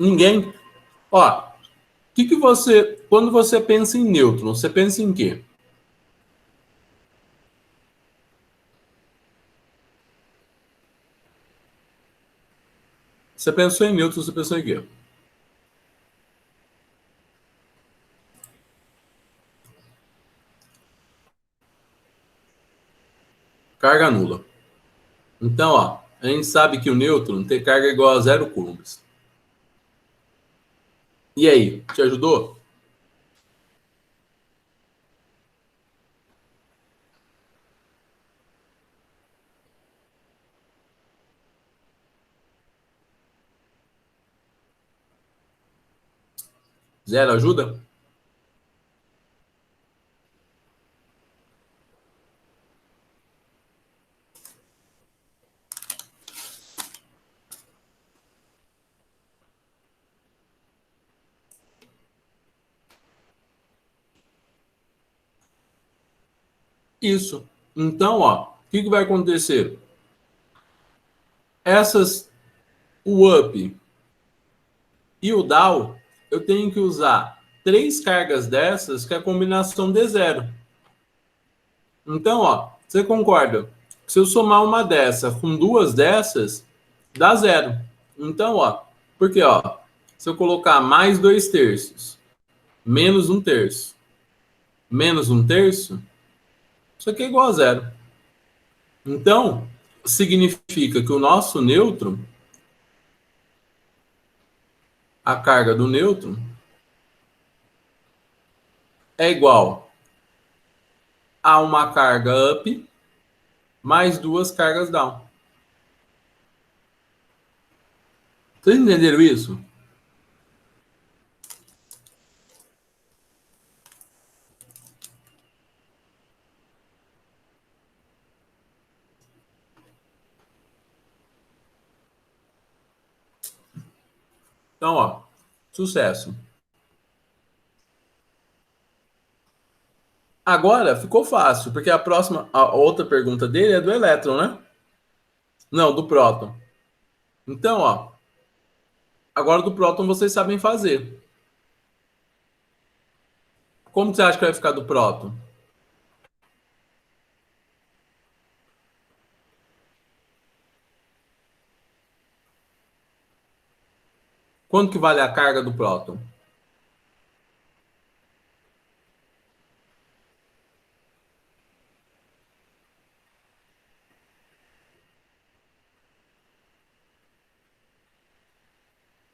Ninguém. Ó, que você... Quando você pensa em nêutron, você pensa em quê? Você pensou em nêutron, você pensou em quê? Carga nula. Então, ó, a gente sabe que o nêutron tem carga igual a 0 coulombs. E aí, te ajudou? Zero ajuda? Isso. Então, ó, o que vai acontecer? Essas, o up e o down, eu tenho que usar 3 cargas dessas, que é a combinação de zero. Então, ó, você concorda? Se eu somar uma dessa com 2 dessas, dá zero. Então, ó, porque, ó, se eu colocar mais 2 terços, menos um terço, menos um terço, isso aqui é igual a zero. Então, significa que o nosso nêutron, a carga do nêutron, é igual a uma carga up mais 2 cargas down. Vocês entenderam isso? Então, ó, sucesso. Agora ficou fácil, porque a outra pergunta dele é do elétron, né? Não, do próton. Então, ó, agora do próton vocês sabem fazer. Como você acha que vai ficar do próton? Quanto que vale a carga do próton?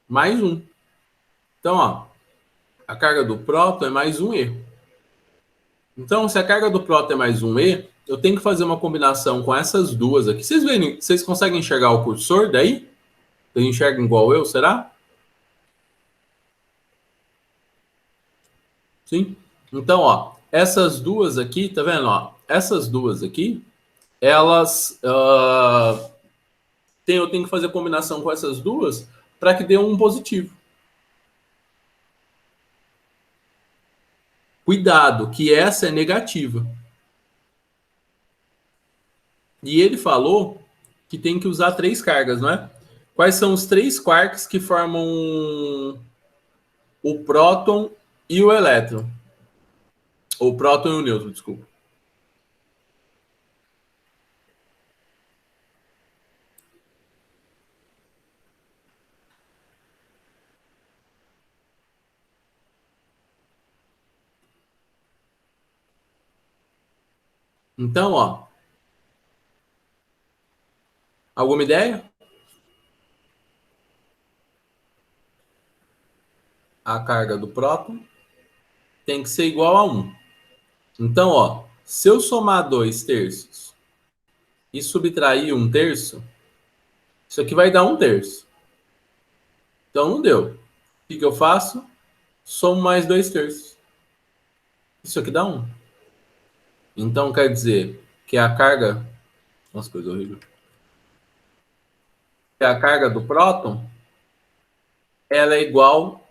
Mais um. Então, ó, a carga do próton é mais um E. Então, se a carga do próton é mais um E, eu tenho que fazer uma combinação com essas duas aqui. Vocês conseguem enxergar o cursor daí? Vocês enxergam igual eu, será? Sim. Então, ó, essas duas aqui, tá vendo? Ó, essas duas aqui, elas eu tenho que fazer combinação com essas duas para que dê um positivo. Cuidado, que essa é negativa. E ele falou que tem que usar 3 cargas, não é? Quais são os 3 quarks que formam o próton e o elétron? O próton e o nêutron, desculpa. Então, ó, alguma ideia? A carga do próton tem que ser igual a 1. Então, ó, se eu somar 2 terços e subtrair um terço, isso aqui vai dar um terço. Então, não deu. O que eu faço? Somo mais 2 terços. Isso aqui dá 1. Então, quer dizer que a carga... Nossa, coisa horrível. Que a carga do próton, ela é igual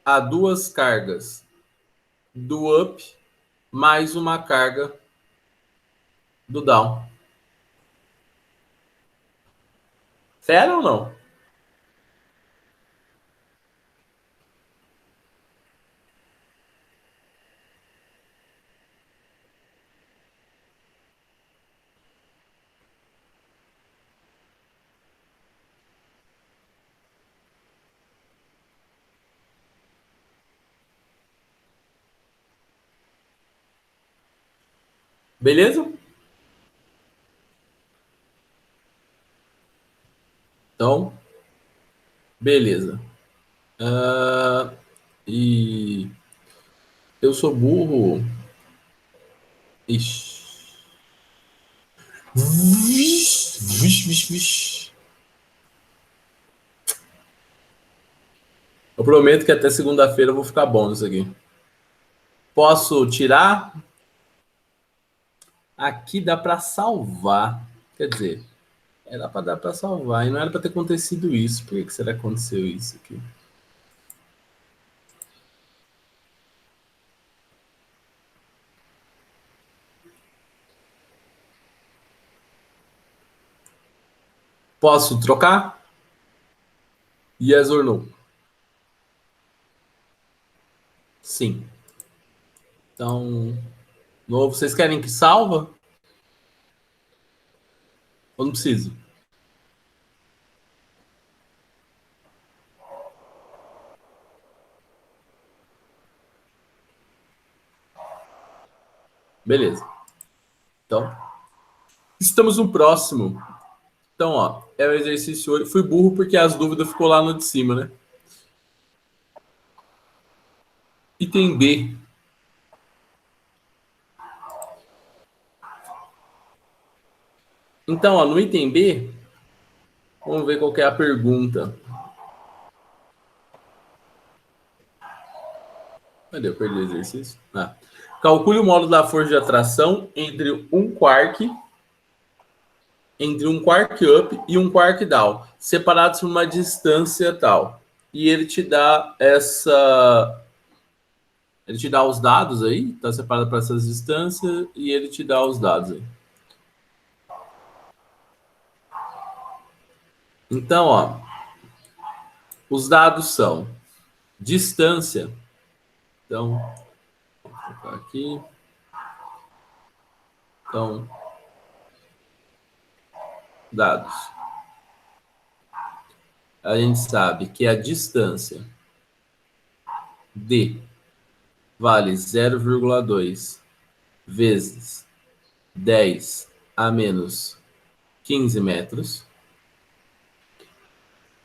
a 2 cargas do up mais uma carga do down. Sério ou não? Beleza? Então, beleza. E eu sou burro. Ixi. Vixe, vixe, vixe. Eu prometo que até segunda-feira eu vou ficar bom nisso aqui. Posso tirar? Aqui dá para salvar. Quer dizer, era para dar para salvar. E não era para ter acontecido isso. Por que será que aconteceu isso aqui? Posso trocar? Yes or no? Sim. Então, novo. Vocês querem que salva? Ou não preciso? Beleza. Então, estamos no próximo. Então, ó, é o exercício 8. Fui burro porque as dúvidas ficou lá no de cima, né? Item B. Então, ó, no item B, vamos ver qual que é a pergunta. Cadê? Eu perdi o exercício. Calcule o módulo da força de atração entre um quark up e um quark down, separados por uma distância tal. E ele te dá ele te dá os dados aí, tá separado para essas distâncias, e ele te dá os dados aí. Então, ó, os dados são distância. Então, vou colocar aqui. Então, dados. A gente sabe que a distância D vale 0,2 vezes 10 a menos 15 metros.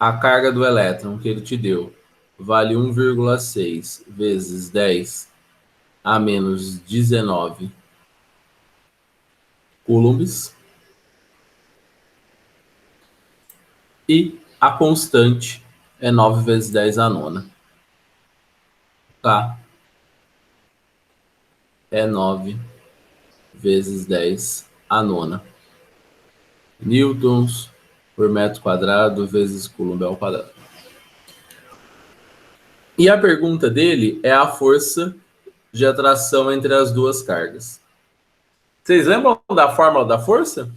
A carga do elétron que ele te deu vale 1,6 vezes 10 a menos 19 coulombs. E a constante é 9 vezes 10 a nona. Tá? É 9 vezes 10 a nona. Newtons por metro quadrado vezes coulomb ao quadrado. E a pergunta dele é a força de atração entre as duas cargas. Vocês lembram da fórmula da força?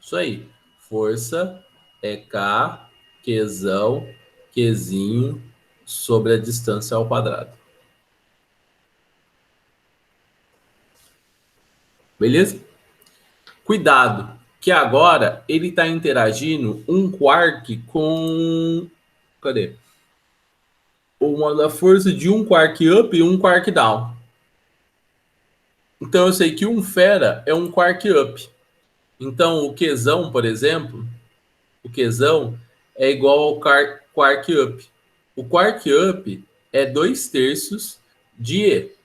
Isso aí. Força é K, Qzão, Qzinho, sobre a distância ao quadrado. Beleza? Cuidado, que agora ele está interagindo um quark com... Cadê? Uma força de um quark up e um quark down. Então eu sei que um fera é um quark up. Então o Qzão, por exemplo, o Qzão é igual ao quark up. O quark up é 2/3 de E.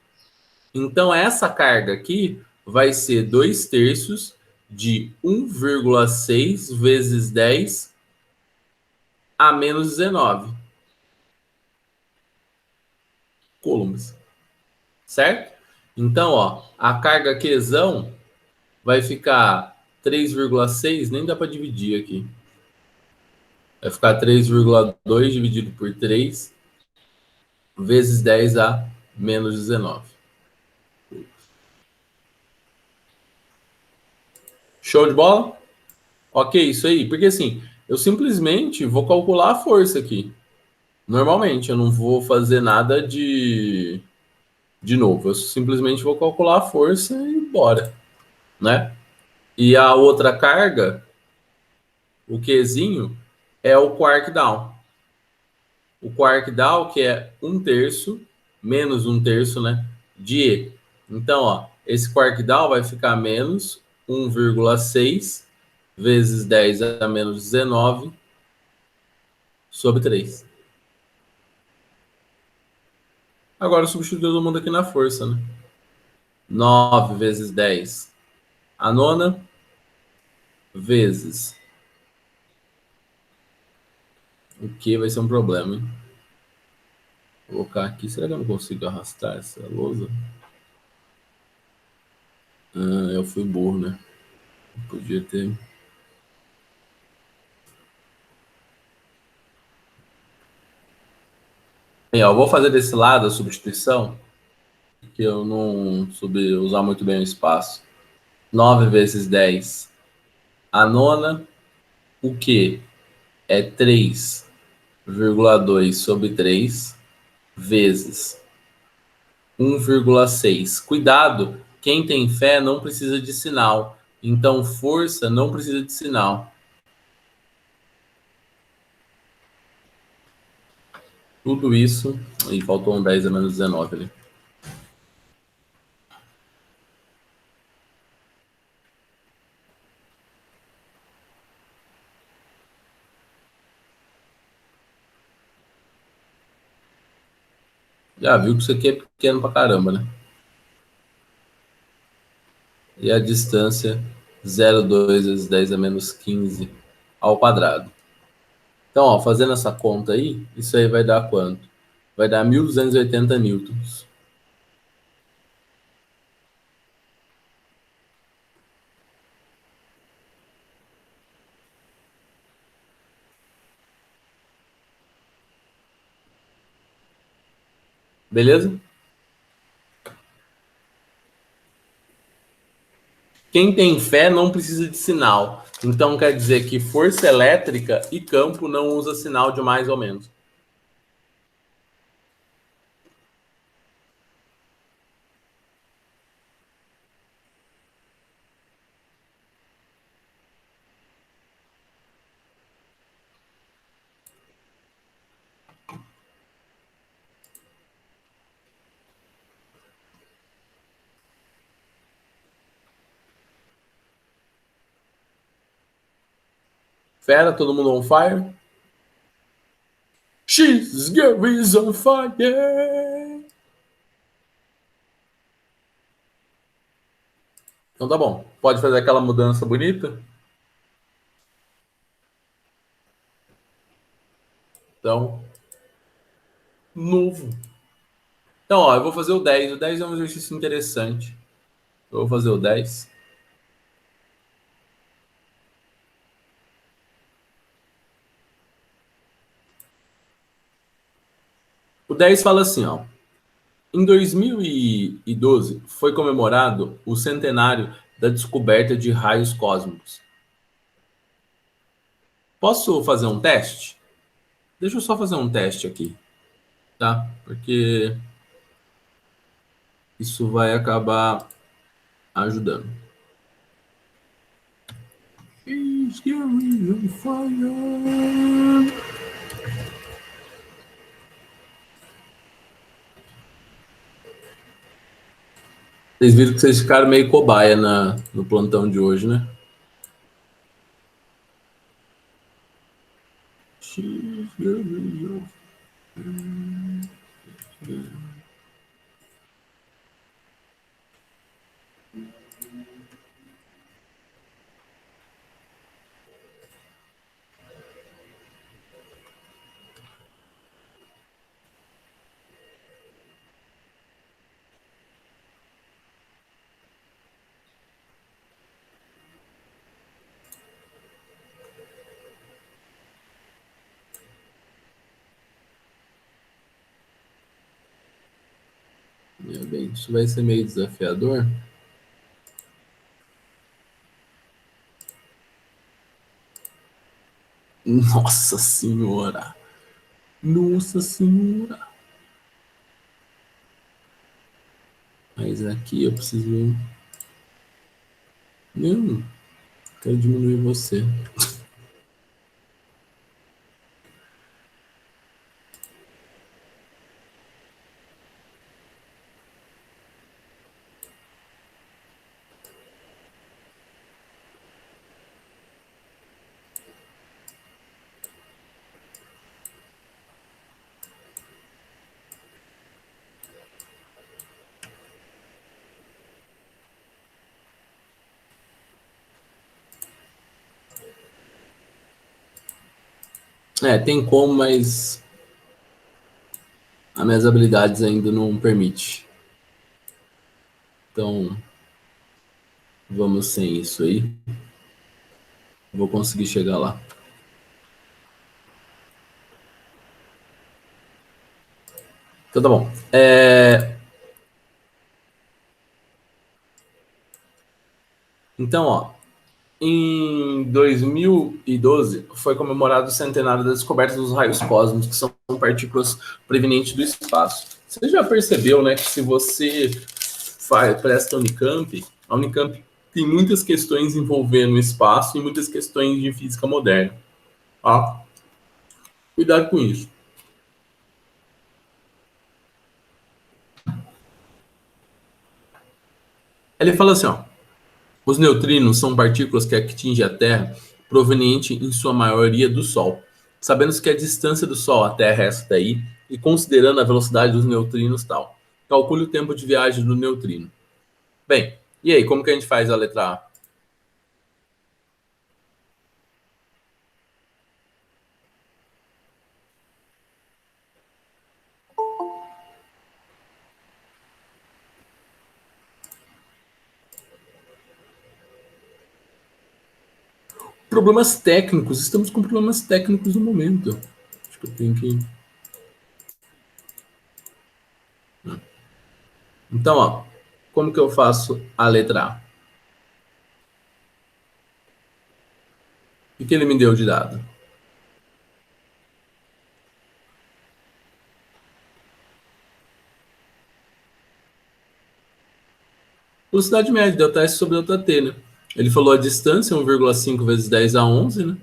Então essa carga aqui vai ser 2/3 de 1,6 vezes 10 a menos 19 coulombs. Certo? Então, ó, a carga Qzão vai ficar 3,6, nem dá para dividir aqui. Vai ficar 3,2 dividido por 3 vezes 10 a menos 19. Show de bola? Ok, isso aí. Porque assim, eu simplesmente vou calcular a força aqui. Normalmente, eu não vou fazer nada de novo. Eu simplesmente vou calcular a força e bora, né? E a outra carga, o Qzinho, é o quark down. O quark down, que é 1/3, menos 1/3, né, de E. Então, ó, esse quark down vai ficar menos 1,6 vezes 10 a menos 19 sobre 3. Agora substitui todo mundo aqui na força, né? 9 vezes 10 a nona, vezes o que vai ser um problema, hein? Vou colocar aqui, será que eu não consigo arrastar essa lousa? Eu fui burro, né? Podia ter. Bem, ó, eu vou fazer desse lado a substituição, que eu não soube usar muito bem o espaço. 9 vezes 10 a nona, o que é 3,2 sobre 3 vezes 1,6. Cuidado, quem tem fé não precisa de sinal. Então, força não precisa de sinal. Tudo isso. E faltou um 10 a menos 19 ali. Já viu que isso aqui é pequeno pra caramba, né? E a distância 0,2 vezes 10 a menos 15 ao quadrado. Então, ó, fazendo essa conta aí, isso aí vai dar quanto? Vai dar 1.280 newtons. Beleza? Quem tem fé não precisa de sinal. Então quer dizer que força elétrica e campo não usa sinal de mais ou menos. Fera, todo mundo on fire? She's girl is on fire. Então tá bom. Pode fazer aquela mudança bonita? Então, novo. Então, ó, eu vou fazer o 10. O 10 é um exercício interessante. Eu vou fazer o 10. O 10 fala assim, ó. Em 2012 foi comemorado o centenário da descoberta de raios cósmicos. Posso fazer um teste? Deixa eu só fazer um teste aqui, tá? Porque isso vai acabar ajudando. Vocês viram que vocês ficaram meio cobaia no plantão de hoje, né? Meu bem, isso vai ser meio desafiador. Nossa senhora! Nossa senhora! Mas aqui eu preciso. Não. Quero diminuir você. É, tem como, mas as minhas habilidades ainda não permite. Então, vamos sem isso aí. Vou conseguir chegar lá. Então tá bom. Então, ó, em 2012 foi comemorado o centenário da descoberta dos raios cósmicos, que são partículas provenientes do espaço. Você já percebeu, né, que se você presta Unicamp, a Unicamp tem muitas questões envolvendo o espaço e muitas questões de física moderna. Tá? Cuidado com isso. Ele fala assim, ó, os neutrinos são partículas que atingem a Terra proveniente em sua maioria do Sol. Sabendo que a distância do Sol à Terra é essa daí, e considerando a velocidade dos neutrinos tal, calcule o tempo de viagem do neutrino. Bem, e aí, como que a gente faz a letra A? Problemas técnicos, estamos com problemas técnicos no momento. Acho que eu tenho que... Então, ó, como que eu faço a letra A? O que ele me deu de dado? Velocidade média, ΔS sobre ΔT, né? Ele falou a distância, 1,5 vezes 10 a 11, né?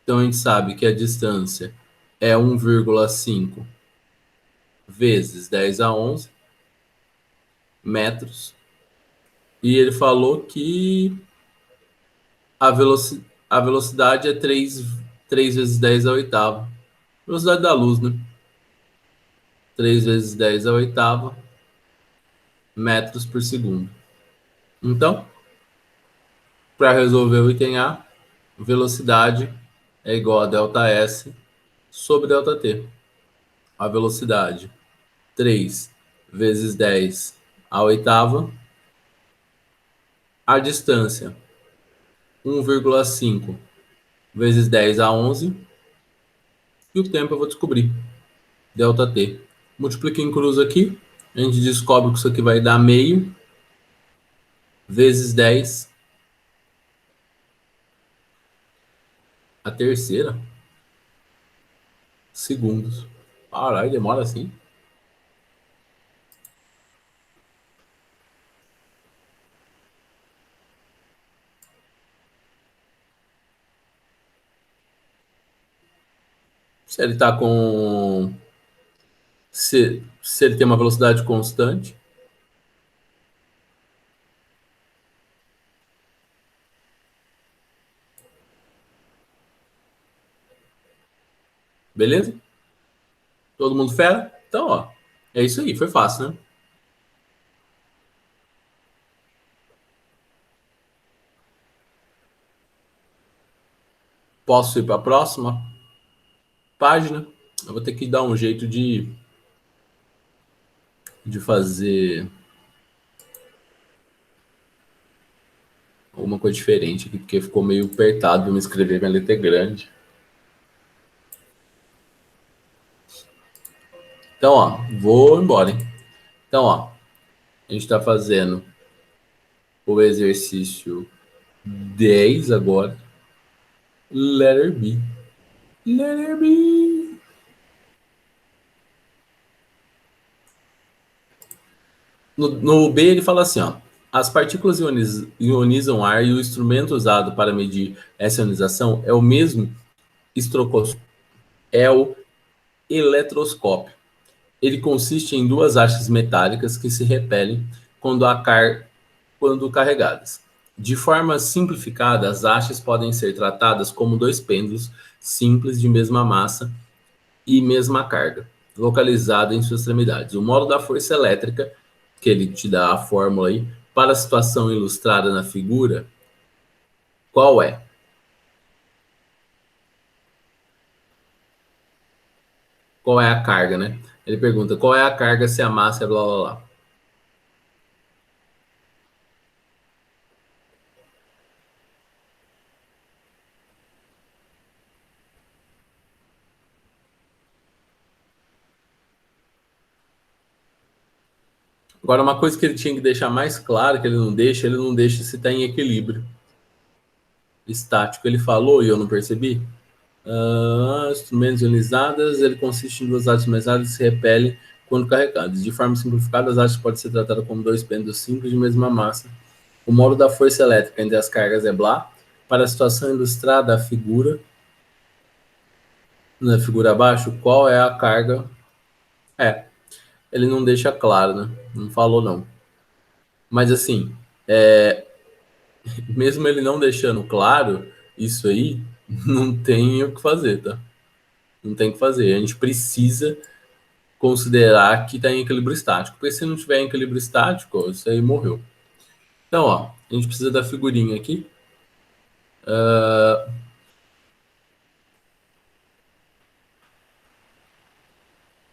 Então a gente sabe que a distância é 1,5 vezes 10 a 11 metros. E ele falou que a velocidade é 3 vezes 10 a oitava. Velocidade da luz, né? 3 vezes 10 a oitava metros por segundo. Então, para resolver o item A, velocidade é igual a ΔS sobre ΔT. A velocidade 3 vezes 10 a oitava. A distância 1,5 vezes 10 a 11. E o tempo eu vou descobrir. ΔT. Multiplica em cruz aqui. A gente descobre que isso aqui vai dar meio vezes 10 a terceira segundos. Caralho, demora assim. Se ele tá com. Se ele tem uma velocidade constante. Beleza? Todo mundo fera? Então, ó. É isso aí, foi fácil, né? Posso ir para a próxima página? Eu vou ter que dar um jeito de fazer alguma coisa diferente aqui, porque ficou meio apertado me escrever, minha letra é grande. Então, ó, vou embora, hein? Então, ó, a gente está fazendo o exercício 10 agora. Letter B. Letter B. No B ele fala assim, ó. As partículas ionizam o ar e o instrumento usado para medir essa ionização é o mesmo é o eletroscópio. Ele consiste em duas hastes metálicas que se repelem quando carregadas. De forma simplificada, as hastes podem ser tratadas como dois pêndulos simples de mesma massa e mesma carga, localizada em suas extremidades. O modo da força elétrica, que ele te dá a fórmula aí, para a situação ilustrada na figura, qual é? Qual é a carga, né? Ele pergunta qual é a carga se a massa é blá blá blá. Agora, uma coisa que ele tinha que deixar mais claro, que ele não deixa se está em equilíbrio estático. Ele falou e eu não percebi. Instrumentos ionizadas, ele consiste em duas hastes metálicas que se repelem quando carregadas. De forma simplificada, as hastes podem ser tratadas como dois pêndulos simples de mesma massa. O modo da força elétrica entre as cargas é blá. Para a situação ilustrada, na figura abaixo, qual é a carga? Ele não deixa claro, né? Não falou não. Mas assim, mesmo ele não deixando claro isso aí, não tem o que fazer, tá? Não tem o que fazer. A gente precisa considerar que está em equilíbrio estático. Porque se não tiver em equilíbrio estático, isso aí morreu. Então, ó, a gente precisa da figurinha aqui.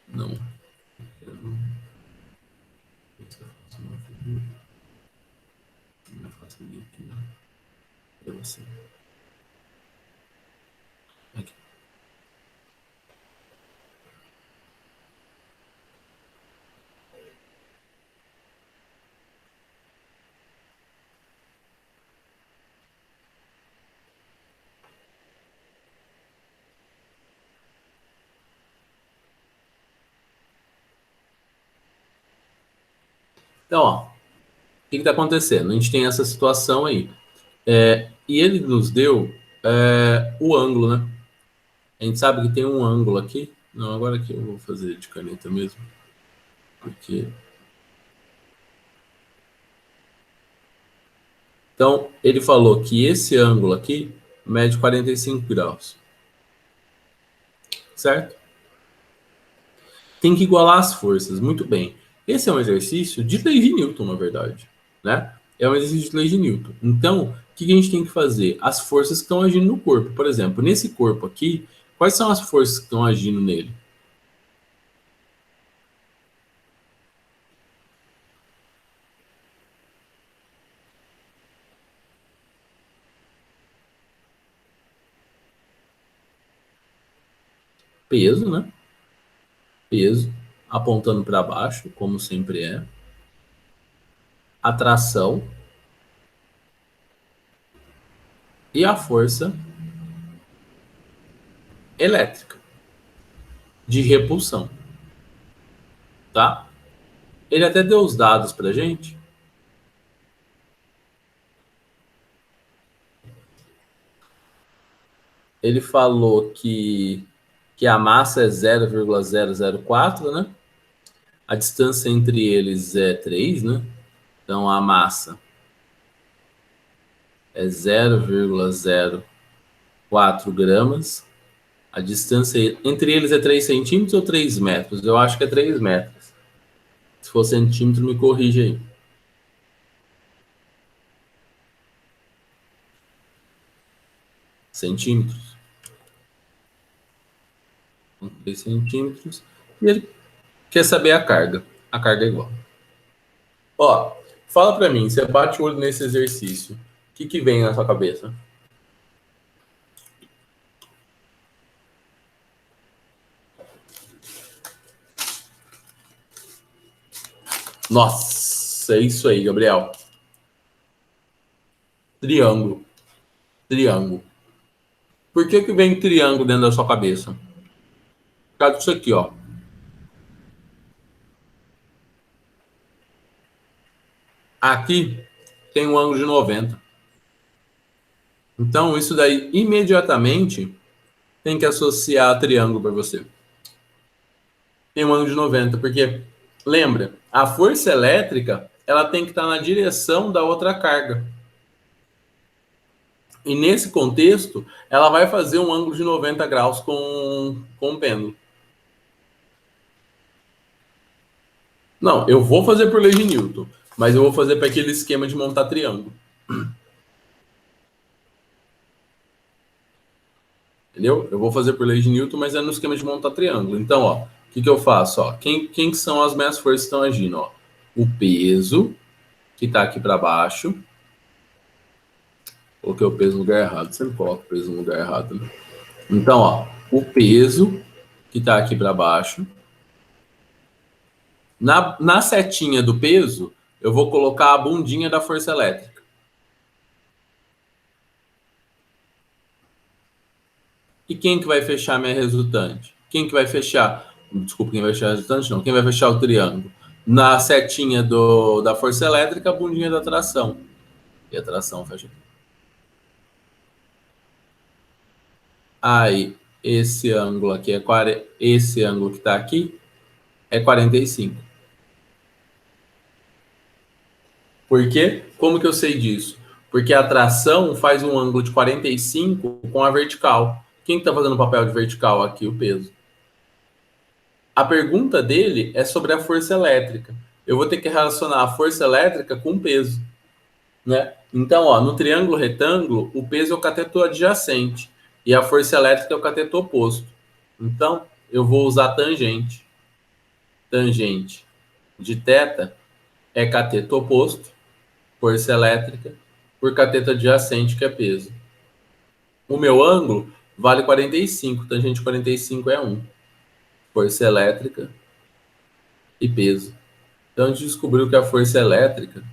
Não. Aqui. Então, ó, o que está acontecendo? A gente tem essa situação aí. E ele nos deu o ângulo, né? A gente sabe que tem um ângulo aqui. Não, agora aqui eu vou fazer de caneta mesmo. Porque. Então, ele falou que esse ângulo aqui mede 45 graus. Certo? Tem que igualar as forças. Muito bem. Esse é um exercício de lei de Newton, na verdade. Né? É um exercício de lei de Newton. Então, o que a gente tem que fazer? As forças que estão agindo no corpo. Por exemplo, nesse corpo aqui, quais são as forças que estão agindo nele? Peso, né? Peso apontando para baixo, como sempre é. Atração e a força elétrica de repulsão, tá? Ele até deu os dados para gente. Ele falou que a massa é 0,004, né? A distância entre eles é 3, né? Então a massa é 0,04 gramas. A distância entre eles é 3 centímetros ou 3 metros? Eu acho que é 3 metros. Se for centímetro, me corrige aí. Centímetros. 3 centímetros. E ele quer saber a carga. A carga é igual. Ó, fala pra mim, você bate o olho nesse exercício. O que vem na sua cabeça? Nossa, é isso aí, Gabriel. Triângulo. Triângulo. Por que vem triângulo dentro da sua cabeça? Por causa disso aqui, ó. Aqui tem um ângulo de 90. Então, isso daí, imediatamente, tem que associar triângulo para você. Tem um ângulo de 90, porque, lembra, a força elétrica, ela tem que estar na direção da outra carga. E nesse contexto, ela vai fazer um ângulo de 90 graus com o pêndulo. Não, eu vou fazer por lei de Newton, mas eu vou fazer para aquele esquema de montar triângulo. Entendeu? Eu vou fazer por lei de Newton, mas é no esquema de montar triângulo. Então, ó, o que eu faço? Ó, quem que são as minhas forças que estão agindo? Ó? O peso, que está aqui para baixo. Coloquei o peso no lugar errado. Sempre coloco o peso no lugar errado, né? Então, ó, o peso, que está aqui para baixo. Na setinha do peso, eu vou colocar a bundinha da força elétrica. E quem que vai fechar a minha resultante? Quem que vai fechar? Desculpa, quem vai fechar a resultante? Não. Quem vai fechar o triângulo? Na setinha da força elétrica, a bundinha da tração. E a tração fecha. Aí, esse ângulo aqui esse ângulo que está aqui é 45. Por quê? Como que eu sei disso? Porque a tração faz um ângulo de 45 com a vertical. Quem está fazendo o papel de vertical aqui? O peso. A pergunta dele é sobre a força elétrica. Eu vou ter que relacionar a força elétrica com o peso, né? Então, ó, no triângulo retângulo, o peso é o cateto adjacente e a força elétrica é o cateto oposto. Então, eu vou usar tangente. Tangente de θ é cateto oposto, força elétrica, por cateto adjacente, que é peso. O meu ângulo vale 45, tangente de 45 é 1. Força elétrica e peso. Então, a gente descobriu que a força elétrica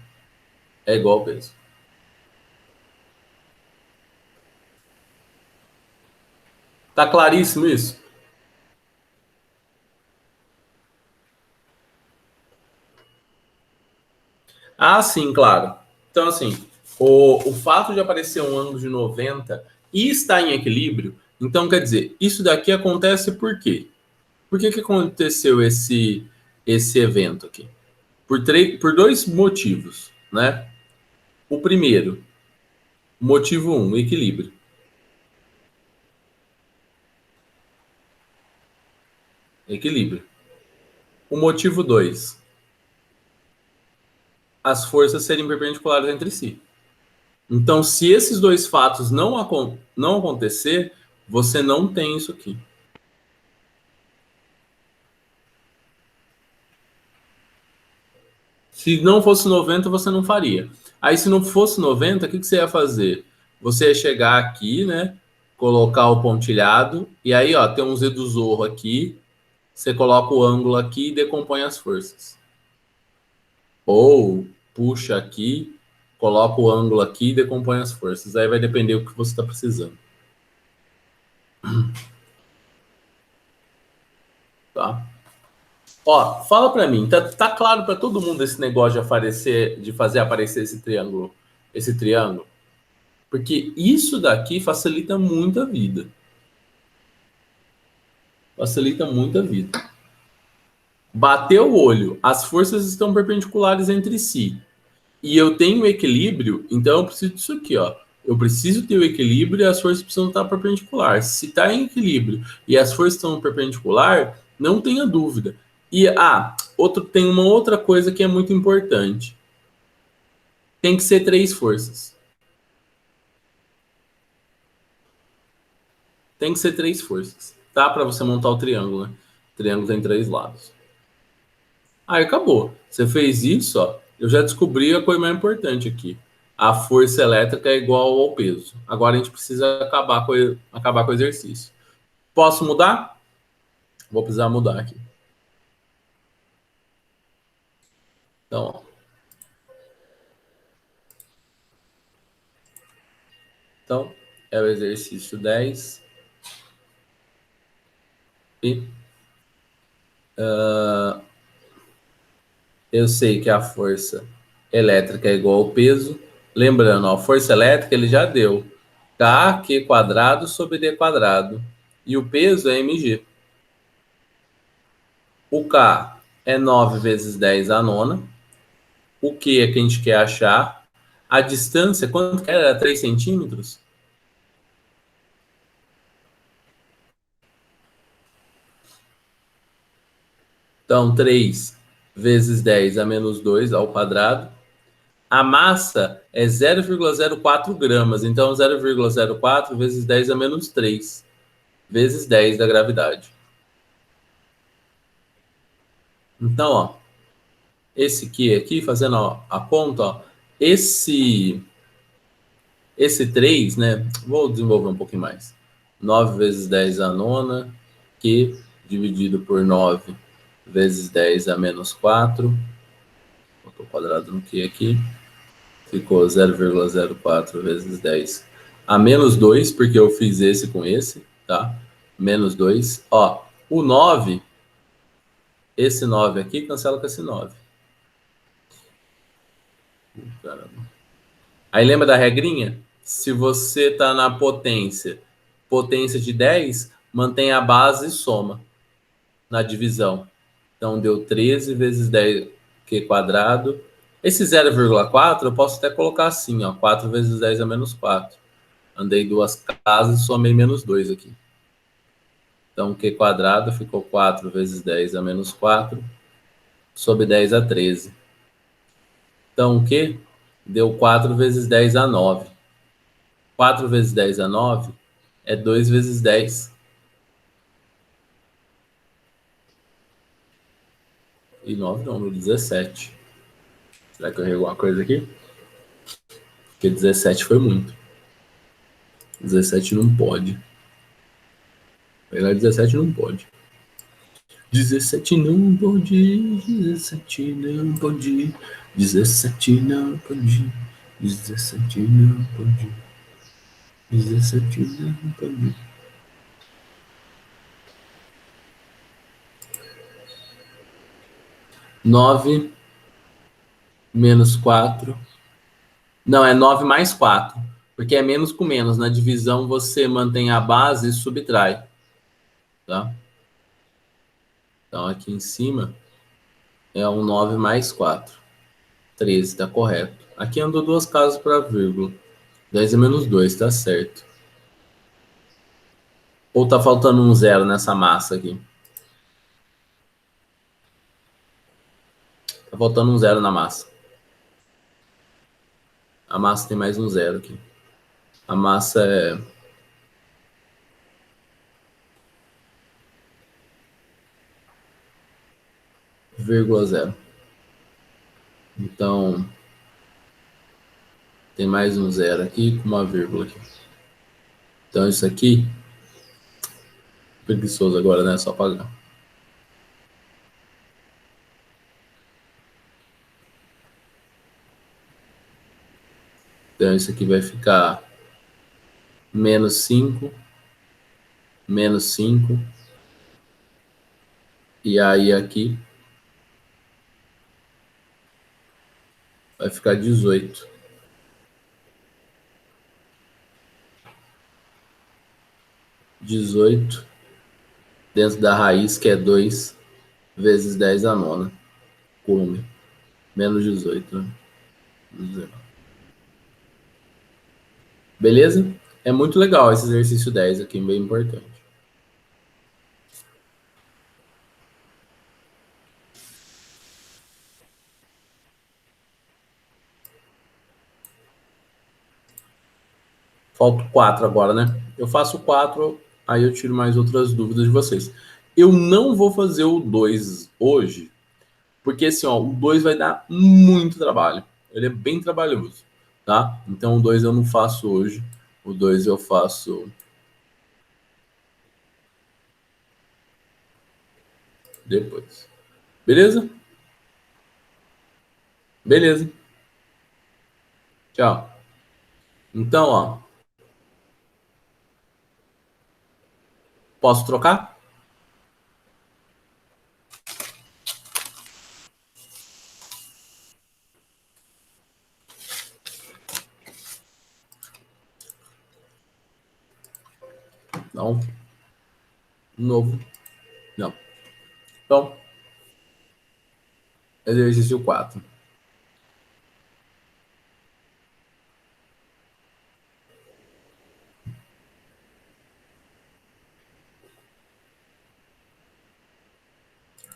é igual ao peso. Tá claríssimo isso? Ah, sim, claro. Então, assim, o fato de aparecer um ângulo de 90 e estar em equilíbrio, então quer dizer, isso daqui acontece por quê? Por que aconteceu esse evento aqui? Por dois motivos, né? O primeiro, motivo 1, equilíbrio. Equilíbrio. O motivo 2, as forças serem perpendiculares entre si. Então, se esses dois fatos não acontecer, você não tem isso aqui. Se não fosse 90, você não faria. Aí, se não fosse 90, o que você ia fazer? Você ia chegar aqui, né? Colocar o pontilhado, e aí, ó, tem um Z do Zorro aqui. Você coloca o ângulo aqui e decompõe as forças. Ou puxa aqui, coloca o ângulo aqui e decompõe as forças. Aí vai depender do que você está precisando. Tá? Ó, fala para mim, tá claro para todo mundo esse negócio de fazer aparecer esse triângulo, esse triângulo? Porque isso daqui facilita muito a vida. Facilita muito a vida. Bateu o olho, as forças estão perpendiculares entre si. E eu tenho equilíbrio, então eu preciso disso aqui, ó. Eu preciso ter o equilíbrio e as forças precisam estar perpendiculares. Se está em equilíbrio e as forças estão perpendicular, não tenha dúvida. E tem uma outra coisa que é muito importante. Tem que ser três forças. Tem que ser três forças, tá? Para você montar o triângulo, né? O triângulo tem três lados. Aí acabou. Você fez isso, ó. Eu já descobri a coisa mais importante aqui. A força elétrica é igual ao peso. Agora a gente precisa acabar com o exercício. Posso mudar? Vou precisar mudar aqui. Então, ó. Então, é o exercício 10. E eu sei que a força elétrica é igual ao peso. Lembrando, ó, força elétrica ele já deu. K quadrado sobre D quadrado. E o peso é mg. O K é 9 vezes 10 a nona. O Q é que a gente quer achar. A distância, quanto que era? 3 centímetros? Então, 3 vezes 10 a menos 2 ao quadrado. A massa é 0,04 gramas. Então, 0,04 vezes 10 a menos 3 vezes 10 da gravidade. Então, ó, esse aqui fazendo ó, a conta, ó, esse 3, né? Vou desenvolver um pouquinho mais. 9 vezes 10 a nona, Q dividido por 9 vezes 10 a menos 4. Botou o quadrado no Q aqui. Ficou 0,04 vezes 10 a menos 2, porque eu fiz esse com esse, tá? Menos 2. Ó, o 9, esse 9 aqui, cancela com esse 9. Caramba. Aí lembra da regrinha? Se você tá na potência de 10, mantém a base e soma na divisão. Então deu 13 vezes 10 Q quadrado. Esse 0,4 eu posso até colocar assim, ó, 4 vezes 10 a menos 4. Andei duas casas e somei menos 2 aqui. Então Q quadrado ficou 4 vezes 10 a menos 4 sobre 10 a 13. Então o Q deu 4 vezes 10 a 9. 4 vezes 10 a 9 é 2 vezes 10. E 9 não, 17. Será que eu errei alguma coisa aqui? Porque 17 foi muito. 17 não pode. Pegar 17 não pode. 17 não pode. 17 não pode. 17 não pode. 17 não pode. 17 não pode. 9 menos 4. Não, é 9 mais 4. Porque é menos com menos. Na divisão você mantém a base e subtrai. Tá? Então aqui em cima é um 9 mais 4. 13, tá correto. Aqui andou duas casas para vírgula. 10 é menos 2, tá certo. Ou tá faltando um zero nessa massa aqui? Tá faltando um zero na massa. A massa tem mais um zero aqui. A massa é vírgula zero. Então, tem mais um zero aqui com uma vírgula aqui. Então, isso aqui, preguiçoso agora, né? Só pagar. Então, isso aqui vai ficar menos 5, menos 5. E aí aqui vai ficar 18. 18 dentro da raiz, que é 2 vezes 10 a nona. Cume. Menos 18, né? Beleza? É muito legal esse exercício 10 aqui, bem importante. Falta 4 agora, né? Eu faço 4, aí eu tiro mais outras dúvidas de vocês. Eu não vou fazer o 2 hoje, porque assim, ó, o 2 vai dar muito trabalho. Ele é bem trabalhoso, tá? Então o 2 eu não faço hoje. O 2 eu faço depois. Beleza? Beleza. Tchau. Então, ó, posso trocar? Então, novo. Não. Então, exercício 4.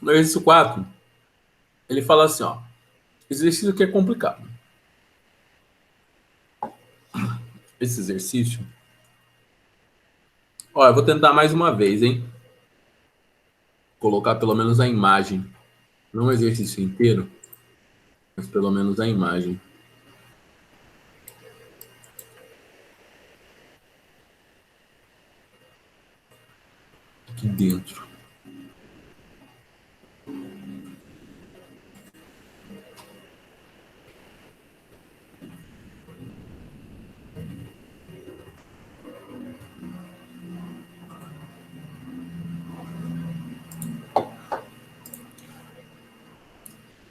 No exercício 4, ele fala assim, ó. Exercício que é complicado. Esse exercício. Ó, eu vou tentar mais uma vez, hein? Colocar pelo menos a imagem. Não o exercício inteiro, mas pelo menos a imagem. Aqui dentro.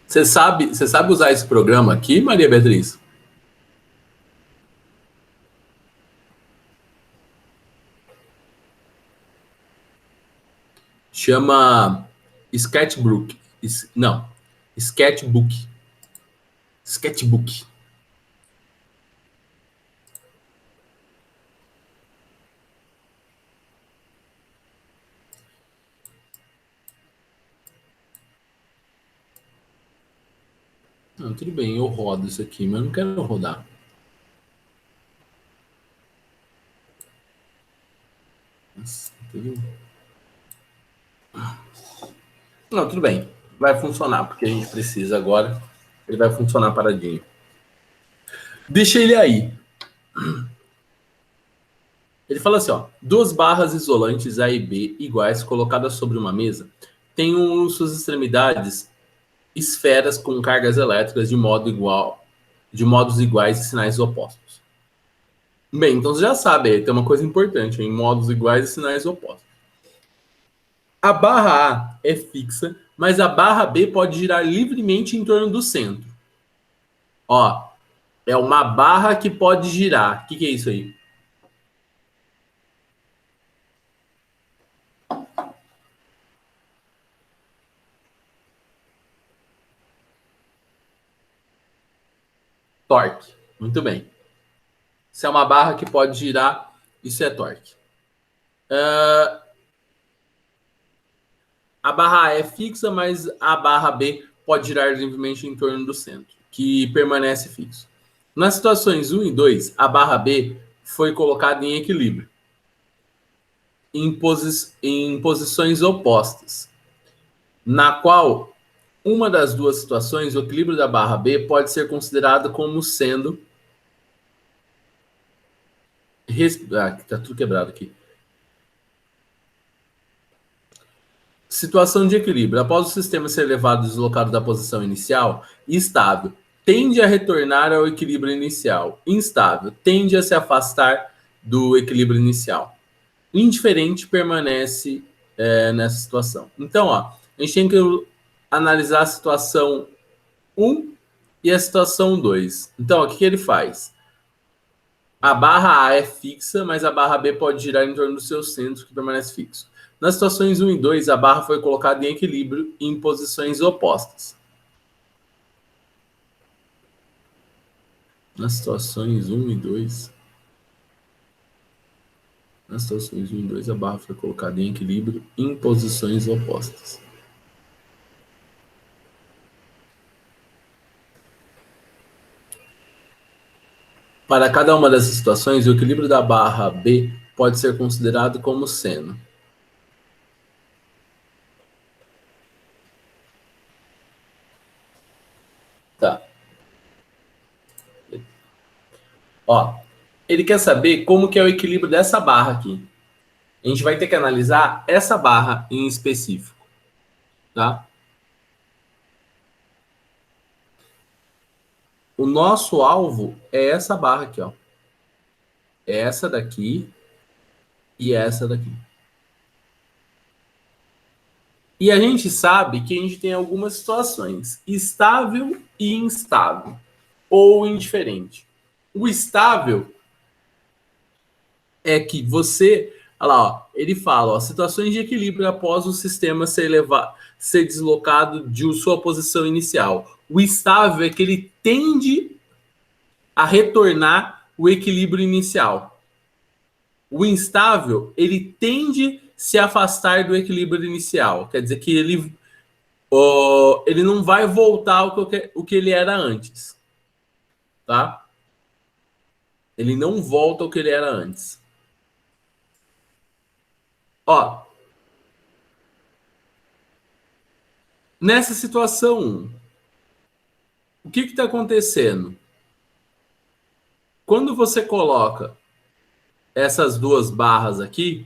Você sabe usar esse programa aqui, Maria Beatriz? Chama Sketchbook. Não, Sketchbook. Sketchbook. Não, tudo bem, eu rodo isso aqui, mas eu não quero rodar. Nossa, não, tudo bem. Vai funcionar, porque a gente precisa agora. Ele vai funcionar paradinho. Deixa ele aí. Ele fala assim, ó. Duas barras isolantes A e B iguais colocadas sobre uma mesa têm suas extremidades esferas com cargas elétricas de modos iguais e sinais opostos. Bem, então você já sabe, tem uma coisa importante, em modos iguais e sinais opostos. A barra A é fixa, mas a barra B pode girar livremente em torno do centro. Ó, é uma barra que pode girar. O que é isso aí? Torque. Muito bem. Se é uma barra que pode girar, isso é torque. A barra A é fixa, mas a barra B pode girar livremente em torno do centro, que permanece fixo. Nas situações 1 e 2, a barra B foi colocada em equilíbrio, em posições opostas, na qual uma das duas situações, o equilíbrio da barra B pode ser considerado como sendo... tá tudo quebrado aqui. Situação de equilíbrio. Após o sistema ser elevado e deslocado da posição inicial, estável, tende a retornar ao equilíbrio inicial. Instável, tende a se afastar do equilíbrio inicial. Indiferente, permanece nessa situação. Então, ó, a gente tem que analisar a situação 1 e a situação 2. Então, ó, o que ele faz? A barra A é fixa, mas a barra B pode girar em torno do seu centro, que permanece fixo. Nas situações 1 e 2, a barra foi colocada em equilíbrio em posições opostas. Nas situações 1 e 2... Nas situações 1 e 2, a barra foi colocada em equilíbrio em posições opostas. Para cada uma dessas situações, o equilíbrio da barra B pode ser considerado como seno. Tá. Ó, ele quer saber como que é o equilíbrio dessa barra aqui. A gente vai ter que analisar essa barra em específico, tá? O nosso alvo é essa barra aqui, ó. Essa daqui e essa daqui. E a gente sabe que a gente tem algumas situações, estável e instável, ou indiferente. O estável é que você, Olha lá, ó, ele fala, ó, situações de equilíbrio após o sistema ser deslocado de sua posição inicial. O estável é que ele tende a retornar o equilíbrio inicial. O instável, ele tende a se afastar do equilíbrio inicial. Quer dizer que ele não vai voltar o que ele era antes. Tá? Ele não volta ao que ele era antes. Ó, nessa situação, o que está acontecendo? Quando você coloca essas duas barras aqui,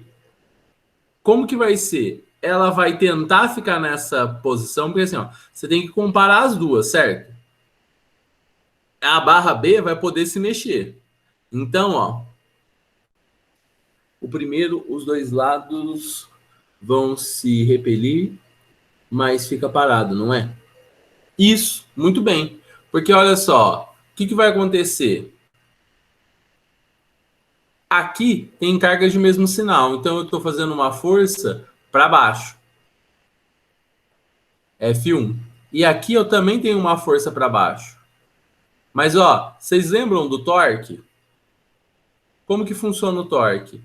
como que vai ser? Ela vai tentar ficar nessa posição, porque assim, ó, você tem que comparar as duas, certo? A barra B vai poder se mexer. Então, ó, o primeiro, os dois lados vão se repelir, mas fica parado, não é? Isso, muito bem. Porque olha só, o que vai acontecer? Aqui tem cargas de mesmo sinal, então eu estou fazendo uma força para baixo. F1. E aqui eu também tenho uma força para baixo. Mas ó, vocês lembram do torque? Como que funciona o torque?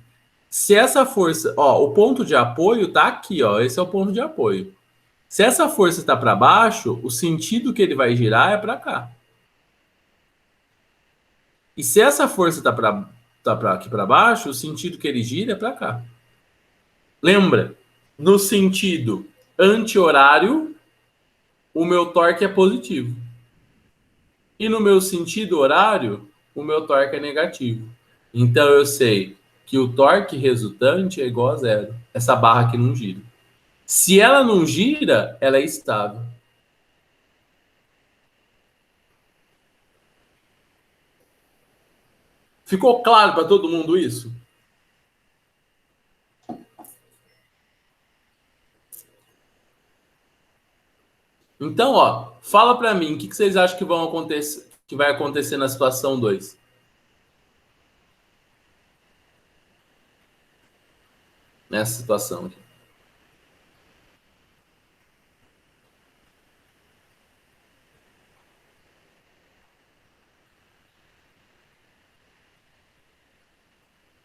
Se essa força, ó, o ponto de apoio tá aqui, ó, esse é o ponto de apoio. Se essa força está para baixo, o sentido que ele vai girar é para cá. E se essa força está aqui para baixo, o sentido que ele gira é para cá. Lembra? No sentido anti-horário, o meu torque é positivo. E no meu sentido horário, o meu torque é negativo. Então eu sei que o torque resultante é igual a zero. Essa barra aqui não gira. Se ela não gira, ela é estável. Ficou claro para todo mundo isso? Então, ó, fala para mim, o que vocês acham que vai acontecer na situação 2? Nessa situação aqui.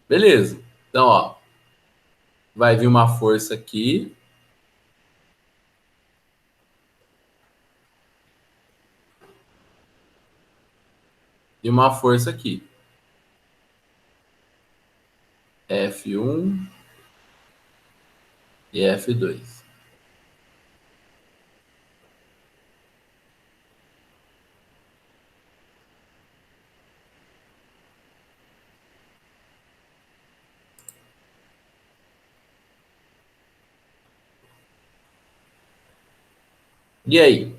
Beleza. Então, ó, vai vir uma força aqui. E uma força aqui. F1 e F2. E aí?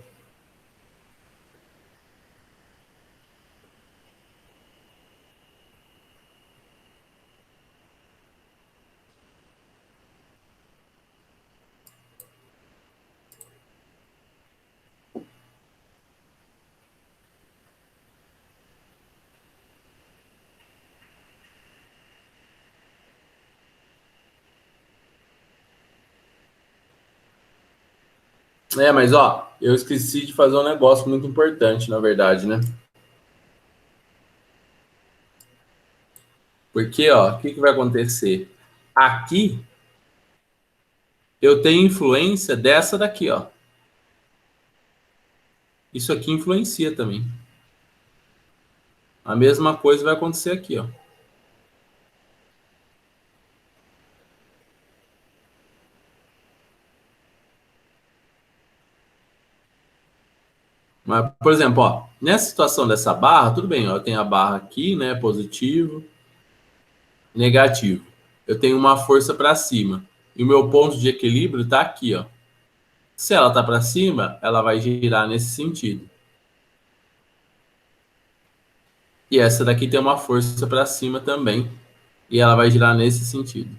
Mas ó, eu esqueci de fazer um negócio muito importante, na verdade, né? Porque, ó, o que vai acontecer? Aqui, eu tenho influência dessa daqui, ó. Isso aqui influencia também. A mesma coisa vai acontecer aqui, ó. Mas, por exemplo, ó, nessa situação dessa barra, tudo bem, ó, eu tenho a barra aqui, né, positivo, negativo. Eu tenho uma força para cima. E o meu ponto de equilíbrio está aqui, ó. Se ela tá para cima, ela vai girar nesse sentido. E essa daqui tem uma força para cima também, e ela vai girar nesse sentido.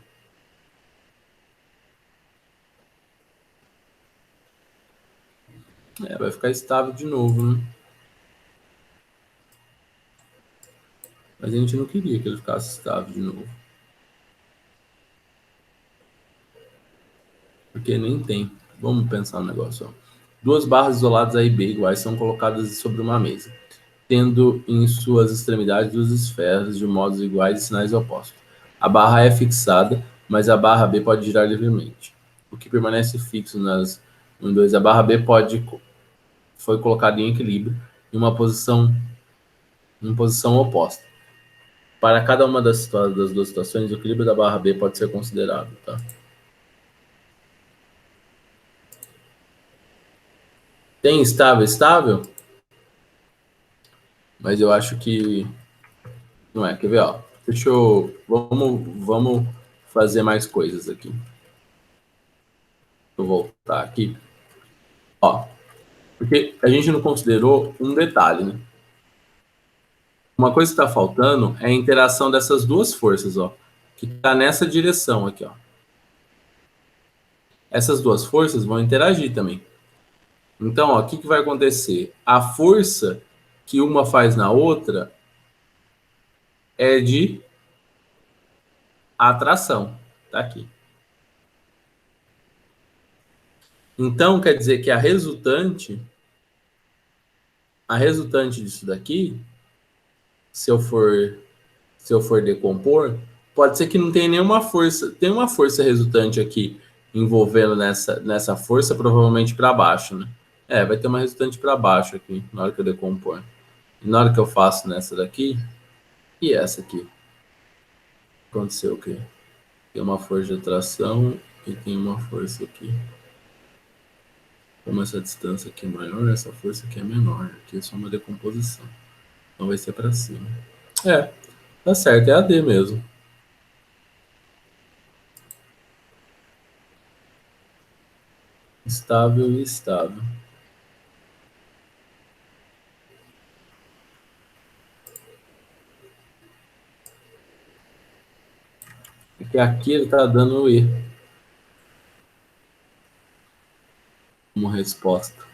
Vai ficar estável de novo, né? Mas a gente não queria que ele ficasse estável de novo. porque nem tem. Vamos pensar no negócio. Ó. Duas barras isoladas A e B iguais são colocadas sobre uma mesa, tendo em suas extremidades duas esferas de modos iguais e sinais opostos. A barra A é fixada, mas a barra B pode girar livremente. O que permanece fixo nas 1 e 2, a barra B foi colocada em equilíbrio em posição oposta. Para cada uma das duas situações, o equilíbrio da barra B pode ser considerado. Tá? Tem estável, estável? Mas eu acho que não é. Quer ver? Ó? Deixa eu. Vamos fazer mais coisas aqui. Vou voltar aqui. Ó, porque a gente não considerou um detalhe, né? Uma coisa que está faltando é a interação dessas duas forças, ó, que está nessa direção aqui, ó. Essas duas forças vão interagir também. Então, ó, o que, que vai acontecer? A força que uma faz na outra é de atração. Tá aqui. Então, quer dizer que a resultante disso daqui, se eu for decompor, pode ser que não tenha nenhuma força. Tem uma força resultante aqui envolvendo nessa força, provavelmente para baixo, né? É, vai ter uma resultante para baixo aqui, na hora que eu decompor. E na hora que eu faço nessa daqui, e essa aqui? Aconteceu o quê? Tem uma força de atração e tem uma força aqui. Como essa distância aqui é maior, essa força aqui é menor. Aqui é só uma decomposição. Então vai ser para cima. É, tá certo, é a D mesmo. Estável e estável. Porque aqui ele tá dando o E como resposta.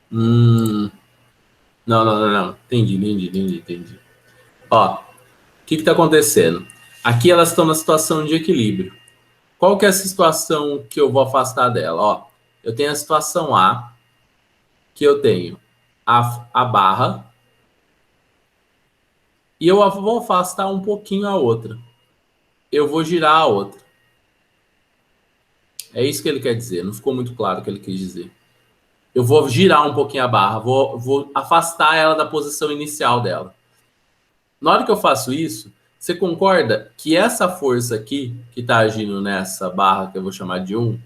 Não. Entendi. Ó, o que tá acontecendo? Aqui elas estão na situação de equilíbrio. Qual que é a situação que eu vou afastar dela? Ó, eu tenho a situação A, que eu tenho a barra, e eu vou afastar um pouquinho a outra. Eu vou girar a outra. É isso que ele quer dizer. Não ficou muito claro o que ele quis dizer. Eu vou girar um pouquinho a barra, vou afastar ela da posição inicial dela. Na hora que eu faço isso, você concorda que essa força aqui, que está agindo nessa barra que eu vou chamar de 1,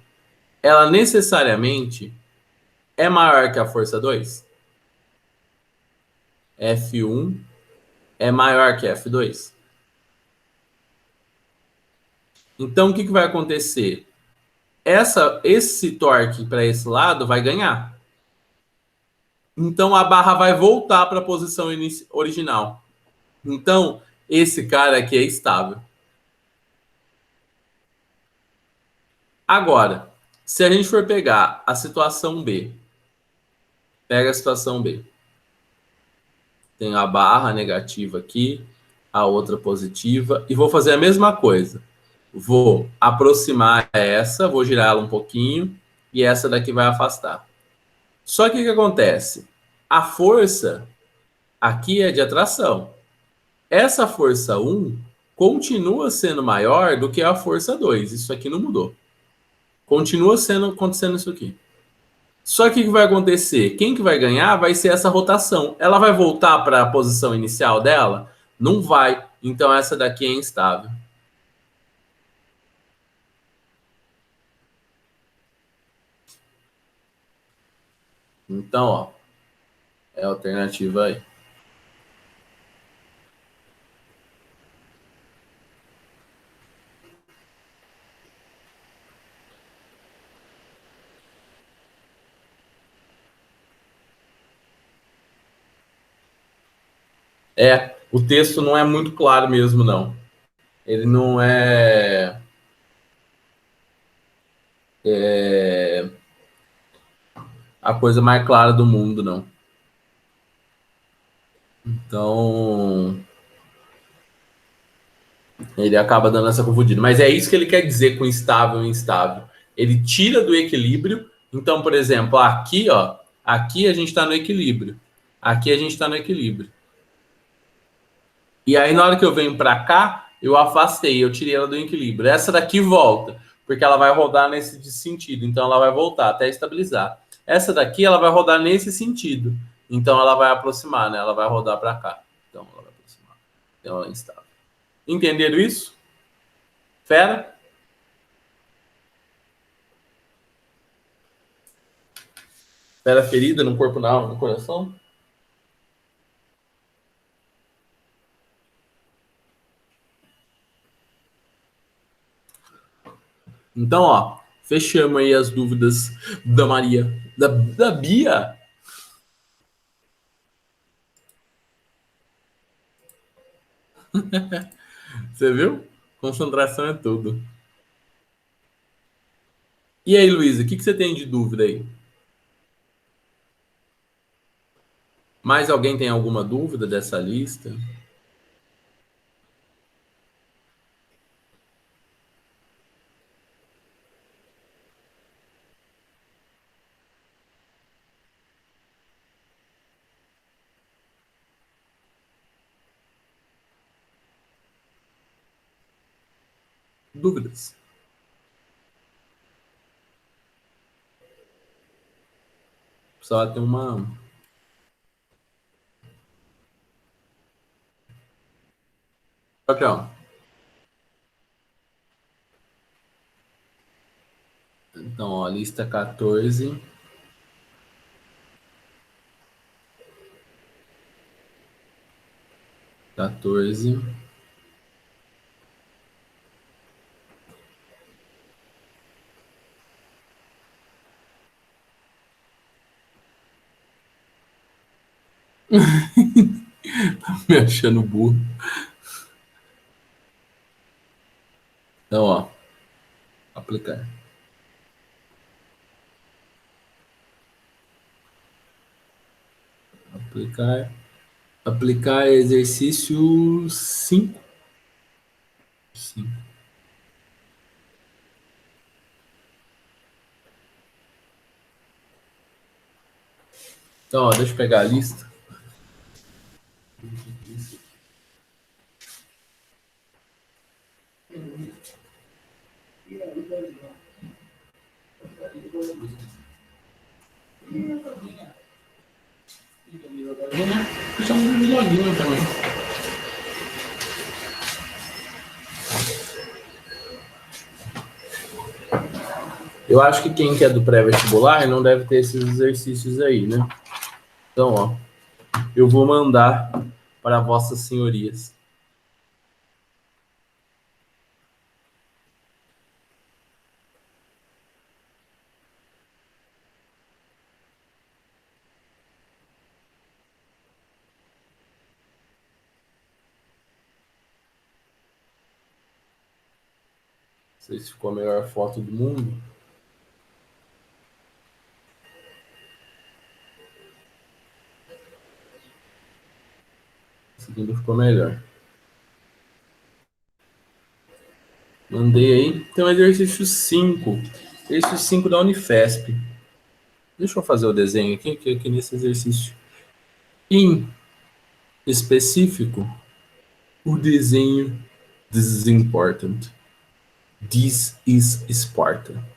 ela necessariamente é maior que a força 2? F1 é maior que F2. Então, o que, que vai acontecer? Esse torque para esse lado vai ganhar. Então, a barra vai voltar para a posição original. Então, esse cara aqui é estável. Agora, se a gente for pegar a situação B, pega a situação B. Tem a barra negativa aqui, a outra positiva, e vou fazer a mesma coisa. Vou aproximar essa, vou girar ela um pouquinho, e essa daqui vai afastar. Só que o que acontece? A força aqui é de atração. Essa força 1 continua sendo maior do que a força 2. Isso aqui não mudou. Continua acontecendo isso aqui. Só que o que vai acontecer? Quem que vai ganhar vai ser essa rotação. Ela vai voltar para a posição inicial dela? Não vai. Então essa daqui é instável. Então, ó, é a alternativa aí. O texto não é muito claro mesmo, não. Ele não é a coisa mais clara do mundo, não. Então, ele acaba dando essa confundida. Mas é isso que ele quer dizer com estável e instável. Ele tira do equilíbrio. Então, por exemplo, aqui, ó, aqui a gente está no equilíbrio. Aqui a gente está no equilíbrio. E aí, na hora que eu venho para cá, eu afastei, eu tirei ela do equilíbrio. Essa daqui volta, porque ela vai rodar nesse sentido. Então, ela vai voltar até estabilizar. Essa daqui, ela vai rodar nesse sentido. Então, ela vai aproximar, né? Ela vai rodar para cá. Então, ela vai aproximar. Então, ela é instável. Entenderam isso? Fera? Fera ferida no corpo, na alma, no coração? Então, ó, fechamos aí as dúvidas da Maria. Da Bia? Você viu? Concentração é tudo. E aí, Luísa, o que você tem de dúvida aí? Mais alguém tem alguma dúvida dessa lista? Dúvidas? Só tem uma. Aqui, ó. Então, ó, lista 14. 14. Me achando burro. Então, ó. Aplicar. Aplicar. Aplicar exercício 5. 5. Então, ó, deixa eu pegar a lista. Deixa um milhoninho também. Eu acho que quem quer do pré-vestibular não deve ter esses exercícios aí, né? Então, ó, eu vou mandar para vossas senhorias. Não sei se ficou a melhor foto do mundo. A segunda ficou melhor. Mandei aí. Tem o exercício 5. Exercício 5 da Unifesp. Deixa eu fazer o desenho aqui, que aqui nesse exercício em específico, o desenho this is important. This is Sparta.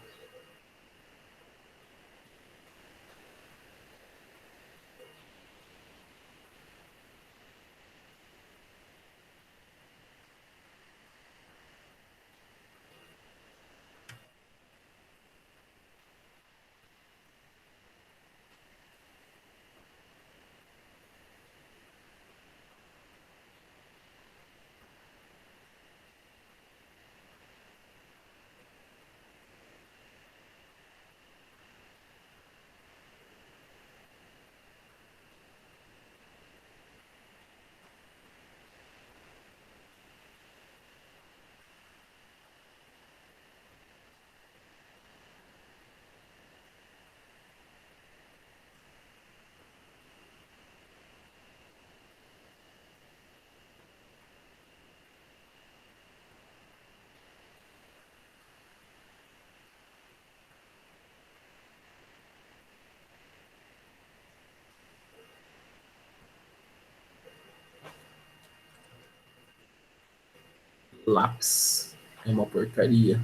Lápis é uma porcaria.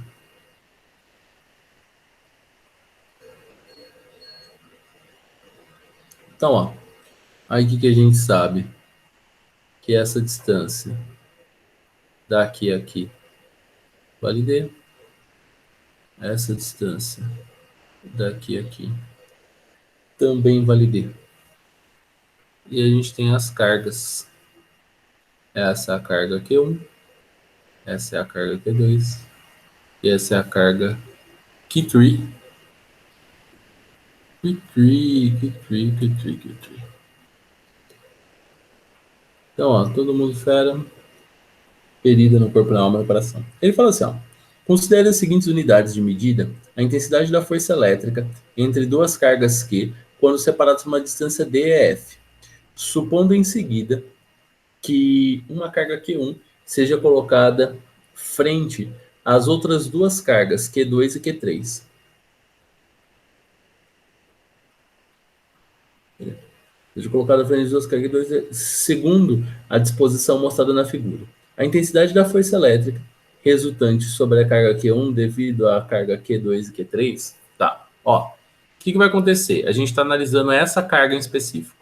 Então, ó, aí o que a gente sabe? Que essa distância daqui a aqui, validei. Essa distância daqui a aqui, também validei. E a gente tem as cargas. Essa é a carga Q1, essa é a carga Q2, e essa é a carga Q3. Q3. Então, ó, todo mundo fera, ferida no corpo, na alma, no coração. Ele fala assim, ó, considere as seguintes unidades de medida a intensidade da força elétrica entre duas cargas Q quando separadas por uma distância df, supondo em seguida que uma carga Q1 seja colocada frente às outras duas cargas Q2 e Q3. Seja colocada frente às duas cargas Q2 segundo a disposição mostrada na figura. A intensidade da força elétrica resultante sobre a carga Q1 devido à carga Q2 e Q3, tá, ó, o que vai acontecer? A gente está analisando essa carga em específico.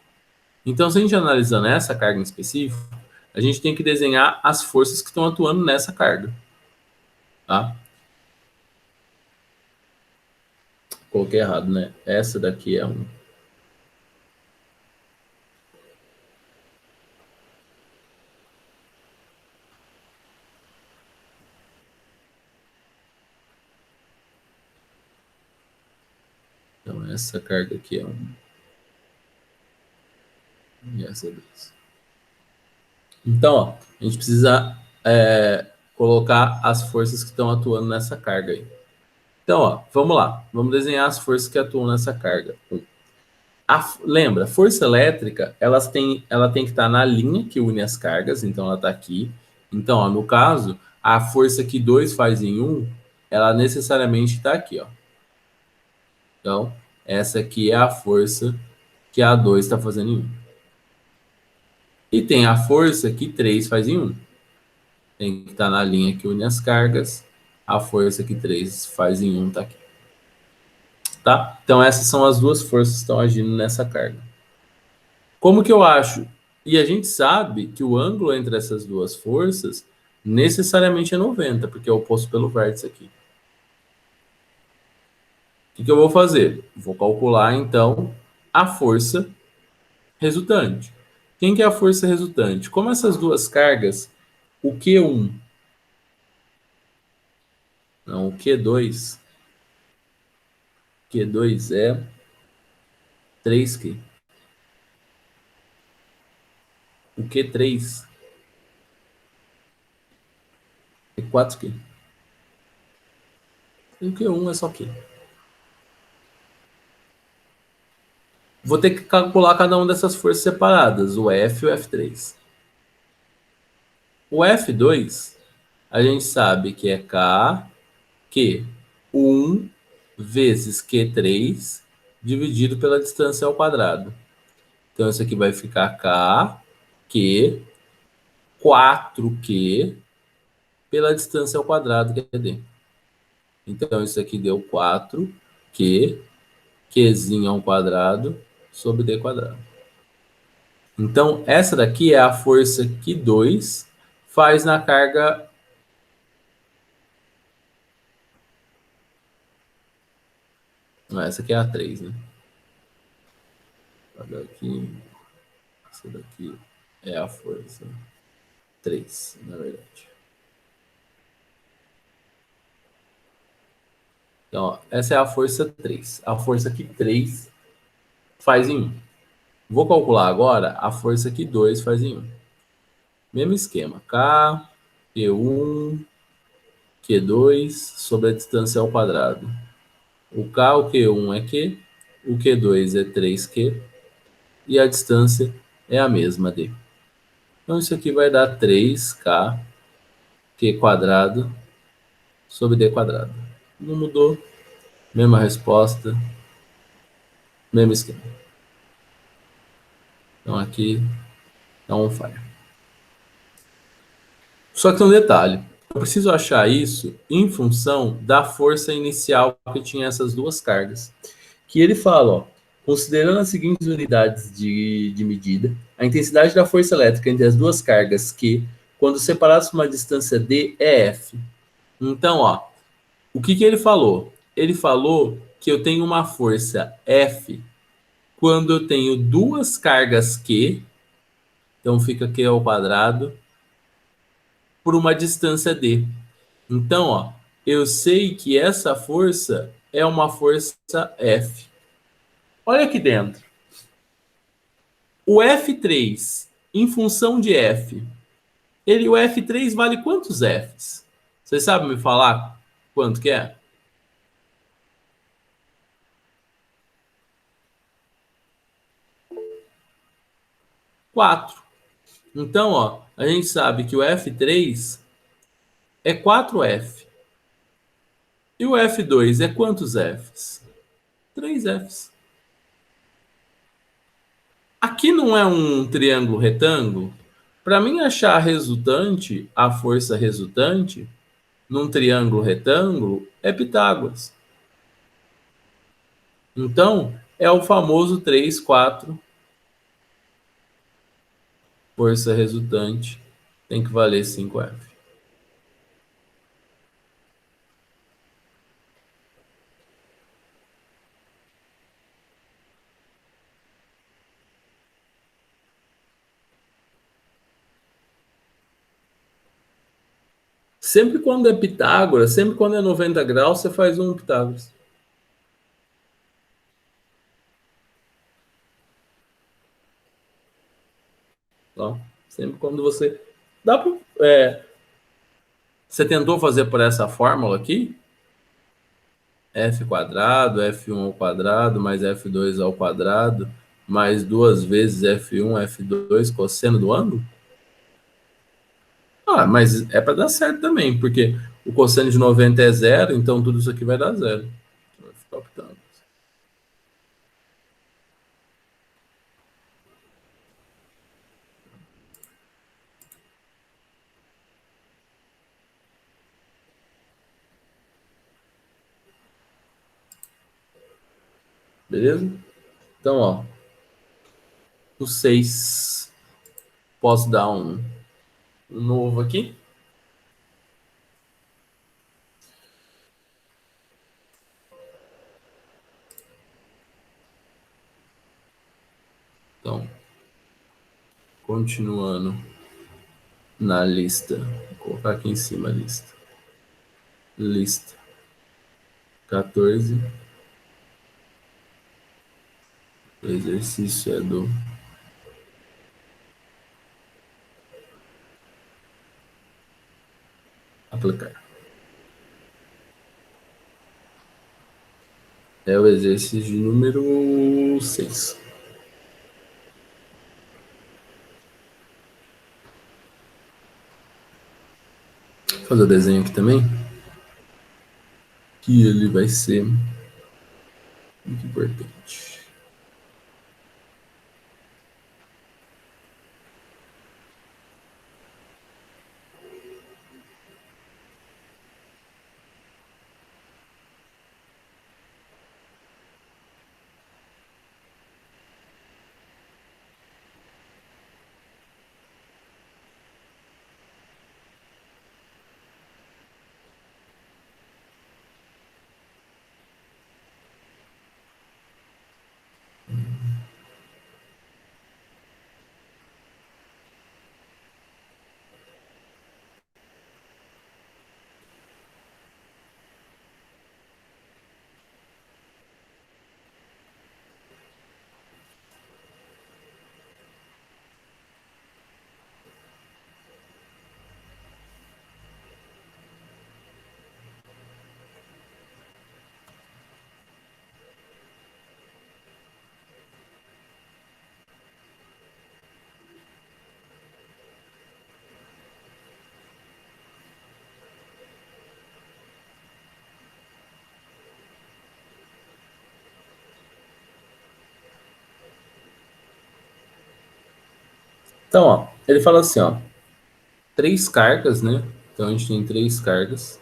Então, se a gente analisando essa carga em específico, a gente tem que desenhar as forças que estão atuando nessa carga. Tá? Coloquei errado, né? Essa daqui é um. Então, essa carga aqui é um. E essa é dois. Então, ó, a gente precisa colocar as forças que estão atuando nessa carga aí. Então, ó, vamos lá. Vamos desenhar as forças que atuam nessa carga. Lembra, força elétrica, ela tem que estar na linha que une as cargas, então ela está aqui. Então, ó, no caso, a força que 2 faz em 1, ela necessariamente está aqui, ó. Então, essa aqui é a força que a 2 está fazendo em 1. E tem a força que 3 faz em 1. Tem que estar na linha que une as cargas. A força que 3 faz em 1 está aqui. Tá? Então, essas são as duas forças que estão agindo nessa carga. Como que eu acho? E a gente sabe que o ângulo entre essas duas forças necessariamente é 90, porque é oposto pelo vértice aqui. O que eu vou fazer? Vou calcular, então, a força resultante. Quem que é a força resultante? Como essas duas cargas, o Q1, não, o Q2 é 3Q. O Q3 é 4Q. E o Q1 é só Q. Vou ter que calcular cada uma dessas forças separadas, o F e o F3. O F2, a gente sabe que é K, Q1 vezes Q3 dividido pela distância ao quadrado. Então, isso aqui vai ficar K, Q, 4Q pela distância ao quadrado, que é D. Então, isso aqui deu 4Q, Qzinho ao quadrado, sobre D quadrado. Então, essa daqui é a força que 2 faz na carga. Não, essa aqui é a 3, né? Olha aqui. Essa daqui é a força 3, na verdade. Então, ó, essa é a força 3. A força que 3 faz em 1. Vou calcular agora a força que 2 faz em 1. Mesmo esquema. K, Q1, Q2 sobre a distância ao quadrado. O K, o Q1 é Q, o Q2 é 3Q e a distância é a mesma, D. Então, isso aqui vai dar 3K, Q quadrado, sobre D quadrado. Não mudou. Mesma resposta. Mesmo esquema. Então, aqui é um fire. Só que tem um detalhe. Eu preciso achar isso em função da força inicial que tinha essas duas cargas. Que ele fala, ó, considerando as seguintes unidades de medida, a intensidade da força elétrica entre as duas cargas Q, quando separadas por uma distância D, é F. Então, ó, o que ele falou? Ele falou que eu tenho uma força F quando eu tenho duas cargas Q, então fica Q ao quadrado, por uma distância D. Então, ó, eu sei que essa força é uma força F. Olha aqui dentro. O F3 em função de F, o F3 vale quantos Fs? Você sabe me falar quanto que é? 4. Então, ó, a gente sabe que o F3 é 4F. E o F2 é quantos Fs? 3 Fs. Aqui não é um triângulo retângulo? Para mim achar a resultante, a força resultante, num triângulo retângulo, é Pitágoras. Então, é o famoso 3, 4, força resultante, tem que valer 5F. Sempre quando é Pitágoras, sempre quando é 90 graus, você faz um Pitágoras. Tá? Sempre quando você. Dá pra, você tentou fazer por essa fórmula aqui? F quadrado, F1 ao quadrado, mais F2 ao quadrado, mais duas vezes F1, F2, cosseno do ângulo? Ah, mas é para dar certo também, porque o cosseno de 90 é zero, então tudo isso aqui vai dar zero. Vai ficar optando. Beleza? Então, ó, o 6. Posso dar um novo aqui? Então, continuando na lista. Vou colocar aqui em cima a lista. Lista 14. O exercício é do aplicar. É o exercício de número 6. Vou fazer o desenho aqui também, que ele vai ser muito importante. Então, ó, ele fala assim, ó, três cargas, né? Então a gente tem 3 cargas.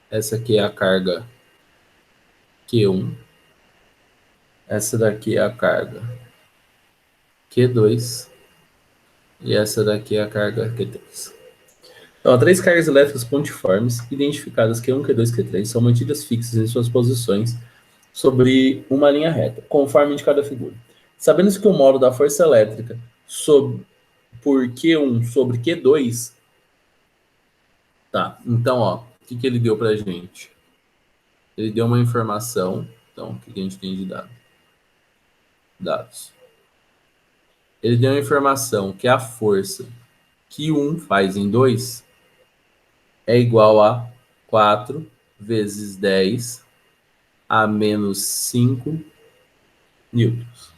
Essa aqui é a carga Q1. Essa daqui é a carga Q2. E essa daqui é a carga Q3. Então, 3 cargas elétricas pontiformes, identificadas Q1, Q2 e Q3, são mantidas fixas em suas posições sobre uma linha reta, conforme indicada a figura. Sabendo-se que o módulo da força elétrica por Q1 sobre Q2, tá, então, ó, o que ele deu pra gente? Ele deu uma informação, então, o que a gente tem de dados? Ele deu uma informação que a força que 1 faz em 2 é igual a 4 vezes 10 a menos 5 newtons.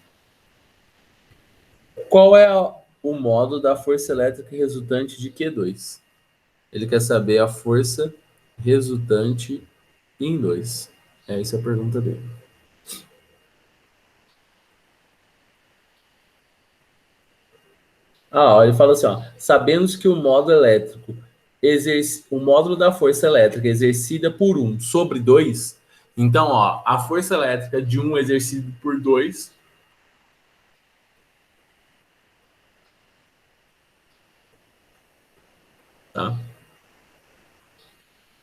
Qual é o modo da força elétrica resultante de Q2? Ele quer saber a força resultante em 2. Essa é a pergunta dele. Ele fala assim, sabemos que o módulo elétrico, o módulo da força elétrica exercida por 1 sobre 2, então, a força elétrica de 1 exercida por 2, tá?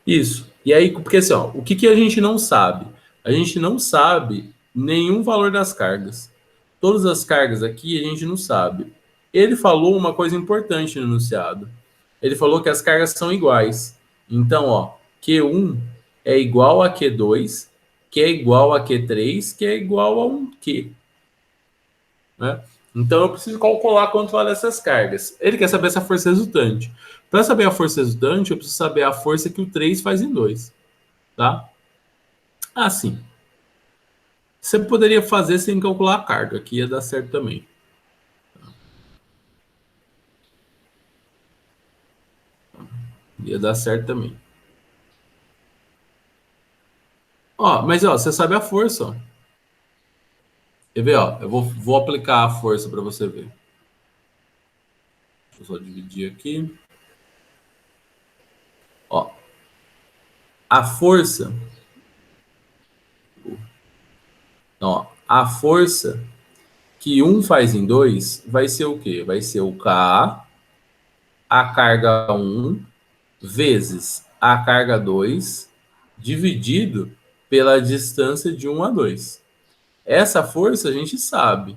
Isso. E aí, porque assim, o que a gente não sabe? A gente não sabe nenhum valor das cargas. Todas as cargas aqui a gente não sabe. Ele falou uma coisa importante no enunciado. Ele falou que as cargas são iguais. Então, Q1 é igual a Q2, que é igual a Q3, que é igual a um Q. Né? Então, eu preciso calcular quanto vale essas cargas. Ele quer saber essa força resultante. Para saber a força resultante, eu preciso saber a força que o 3 faz em 2. Tá? Assim, você poderia fazer sem calcular a carga, que ia dar certo também. Ia dar certo também. Mas você sabe a força, ó. Quer ver, ó? Eu vou aplicar a força para você ver. Deixa eu só dividir aqui. Ó, a força. Então, a força que 1 faz em 2 vai ser o quê? Vai ser o K, a carga 1, vezes a carga 2, dividido pela distância de 1 a 2. Essa força a gente sabe.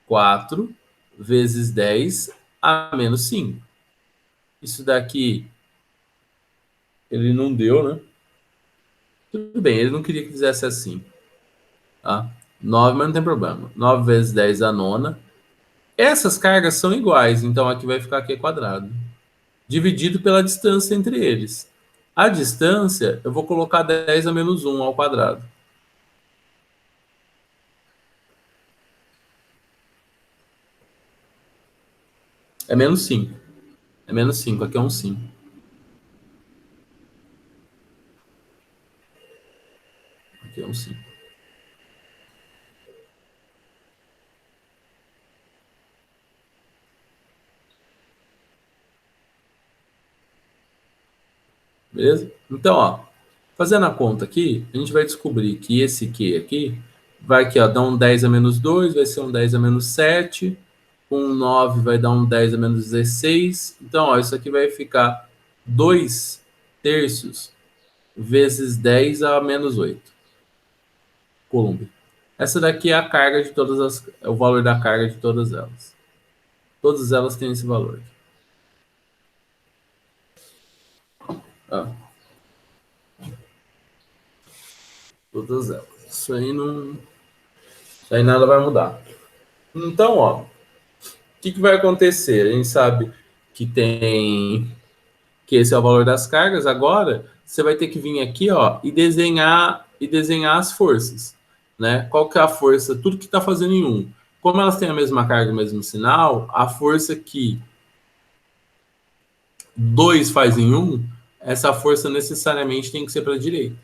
4 vezes 10 a menos 5. Isso daqui ele não deu, né? Tudo bem, ele não queria que fizesse assim. Tá? 9, mas não tem problema. 9 vezes 10 a nona. Essas cargas são iguais, então aqui vai ficar Q quadrado. Dividido pela distância entre eles. A distância, eu vou colocar 10 a menos 1 ao quadrado. É menos 5. É menos 5, aqui é um 5. Aqui é um 5. Beleza? Então, fazendo a conta aqui, a gente vai descobrir que esse Q aqui vai aqui, dar um 10 a menos 2, vai ser um 10 a menos 7, com 9 vai dar um 10 a menos 16. Então, isso aqui vai ficar 2 terços vezes 10 a menos 8 coulomb. Essa daqui é a carga de é o valor da carga de todas elas. Todas elas têm esse valor. Ah, todas elas. Isso aí nada vai mudar. Então, que vai acontecer? A gente sabe que tem que esse é o valor das cargas. Agora você vai ter que vir aqui, e desenhar as forças, né? Qual que é a força? Tudo que está fazendo em um. Como elas têm a mesma carga, o mesmo sinal, a força que 2 faz em um, essa força necessariamente tem que ser para a direita.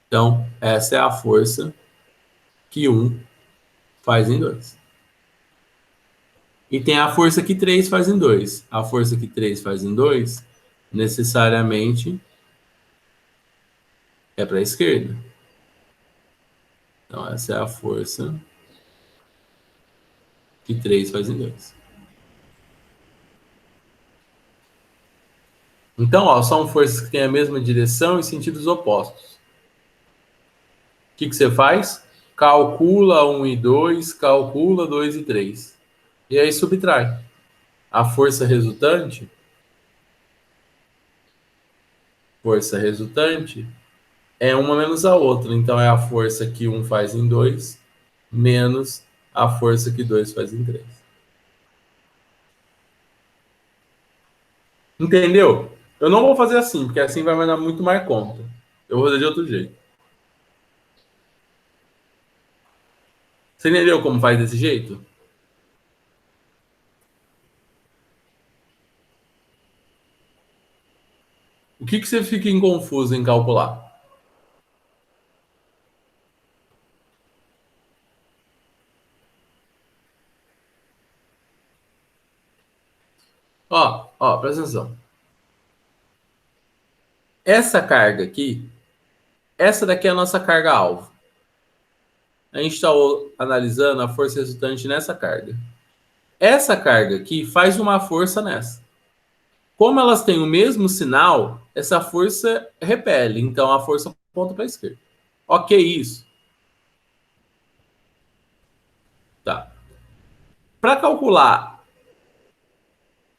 Então, essa é a força que 1 faz em 2. E tem a força que 3 faz em 2. A força que 3 faz em 2 necessariamente é para a esquerda. Então, essa é a força que 3 faz em 2. Então, ó, são forças que têm a mesma direção em sentidos opostos. O que você faz? Calcula 1 e 2, calcula 2 e 3. E aí subtrai. A força resultante é uma menos a outra. Então é a força que 1 faz em 2 menos a força que 2 faz em 3. Entendeu? Eu não vou fazer assim, porque assim vai me dar muito mais conta. Eu vou fazer de outro jeito. Você entendeu como faz desse jeito? O que você fica confuso em calcular? Presta atenção. Essa carga aqui, essa daqui é a nossa carga-alvo. A gente está analisando a força resultante nessa carga. Essa carga aqui faz uma força nessa. Como elas têm o mesmo sinal, essa força repele. Então a força aponta para a esquerda. Ok, isso. Tá. Para calcular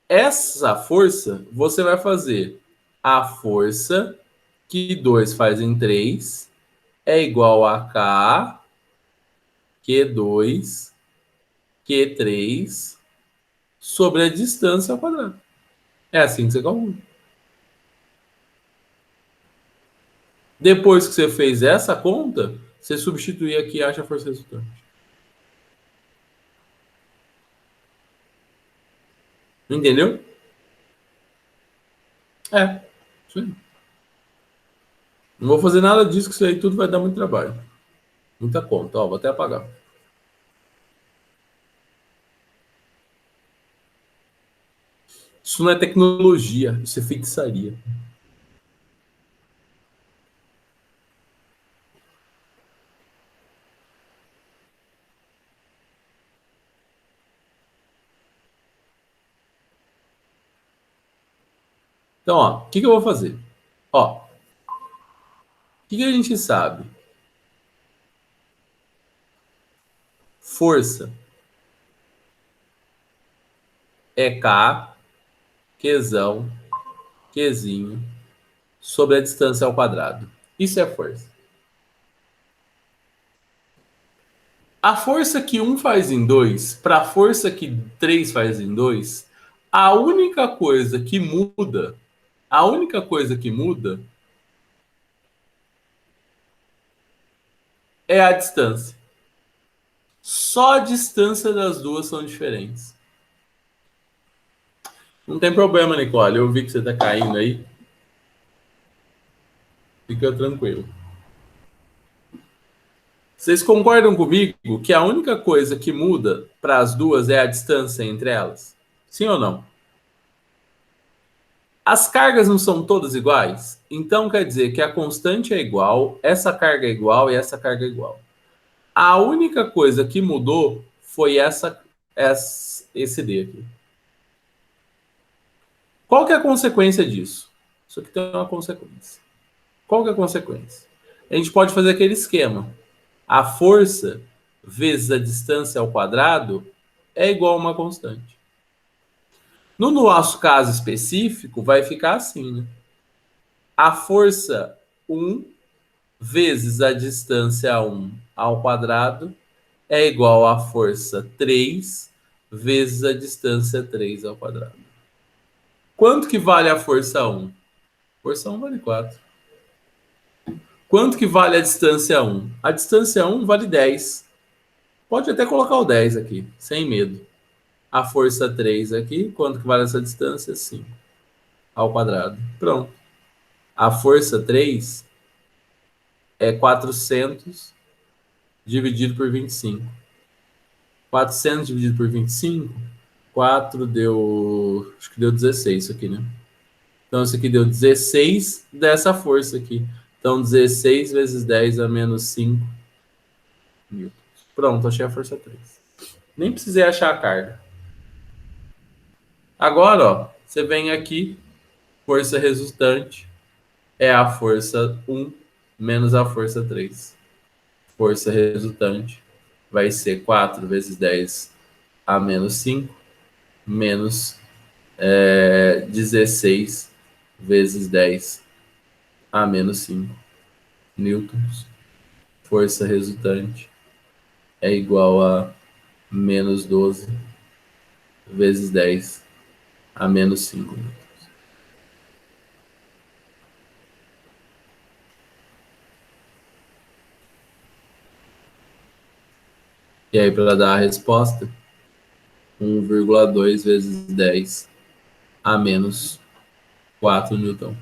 essa força, você vai fazer a força que 2 faz em 3 é igual a K, Q2, Q3 sobre a distância ao quadrado. É assim que você calcula. Depois que você fez essa conta, você substitui aqui e acha a força resultante. Entendeu? É. Isso aí. Não vou fazer nada disso, que isso aí tudo vai dar muito trabalho. Muita conta. Ó, vou até apagar. Isso não é tecnologia, isso é feitiçaria. Então, ó, o que eu vou fazer? Ó, o que a gente sabe? Força é K, Qzão, Qzinho, sobre a distância ao quadrado. Isso é força. A força que 1 faz em 2 para a força que 3 faz em 2, a única coisa que muda, a única coisa que muda é a distância. Só a distância das duas são diferentes. Não tem problema, Nicole. Eu vi que você tá caindo aí. Fica tranquilo. Vocês concordam comigo que a única coisa que muda para as duas é a distância entre elas? Sim ou não? As cargas não são todas iguais? Então quer dizer que a constante é igual, essa carga é igual e essa carga é igual. A única coisa que mudou foi esse D aqui. Qual que é a consequência disso? Isso aqui tem uma consequência. Qual que é a consequência? A gente pode fazer aquele esquema. A força vezes a distância ao quadrado é igual a uma constante. No nosso caso específico, vai ficar assim, né? A força 1 vezes a distância 1 ao quadrado é igual à força 3 vezes a distância 3 ao quadrado. Quanto que vale a força 1? Força 1 vale 4. Quanto que vale a distância 1? A distância 1 vale 10. Pode até colocar o 10 aqui, sem medo. A força 3 aqui, quanto que vale essa distância? 5 ao quadrado. Pronto. A força 3 é 400 dividido por 25. 400 dividido por 25, 4 deu... Acho que deu 16 isso aqui, né? Então, isso aqui deu 16 dessa força aqui. Então, 16 vezes 10 a menos 5 newtons. Pronto, achei a força 3. Nem precisei achar a carga. Agora, ó, você vem aqui, força resultante é a força 1 menos a força 3. Força resultante vai ser 4 vezes 10 a menos 5 menos 16 vezes 10 a menos 5 newtons. Força resultante é igual a menos 12 vezes 10 a menos 5 newtons. E aí, para dar a resposta, 1,2 vezes 10 a menos 4 newton.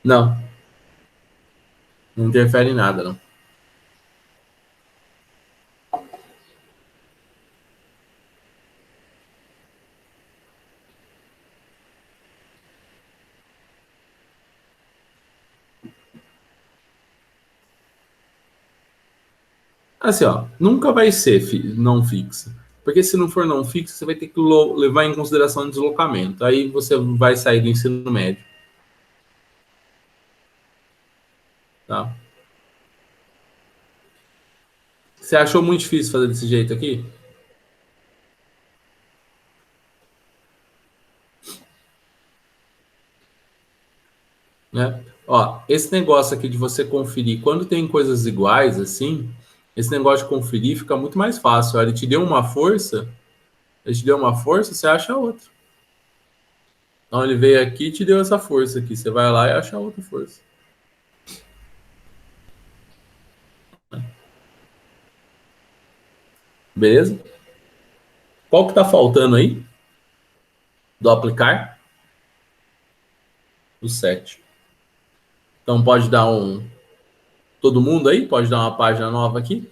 Não, não interfere em nada, não. Assim, ó, nunca vai ser não fixa. Porque se não for não fixa, você vai ter que levar em consideração o deslocamento. Aí você vai sair do ensino médio. Tá? Você achou muito difícil fazer desse jeito aqui? Né? Ó, esse negócio aqui de você conferir quando tem coisas iguais assim, esse negócio de conferir fica muito mais fácil. Ó, ele te deu uma força, ele te deu uma força, você acha outra. Então ele veio aqui e te deu essa força aqui. Você vai lá e acha outra força. Beleza? Qual que tá faltando aí? Do aplicar? O 7. Então pode dar um. Todo mundo aí? Pode dar uma página nova aqui?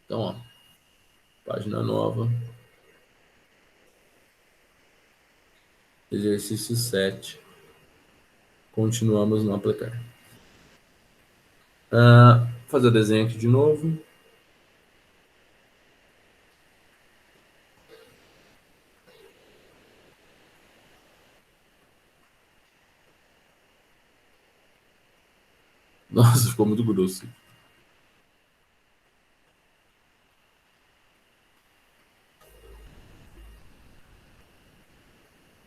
Então, ó. Página nova. Exercício 7. Continuamos no aplicar. Fazer o desenho aqui de novo. Nossa, ficou muito grosso.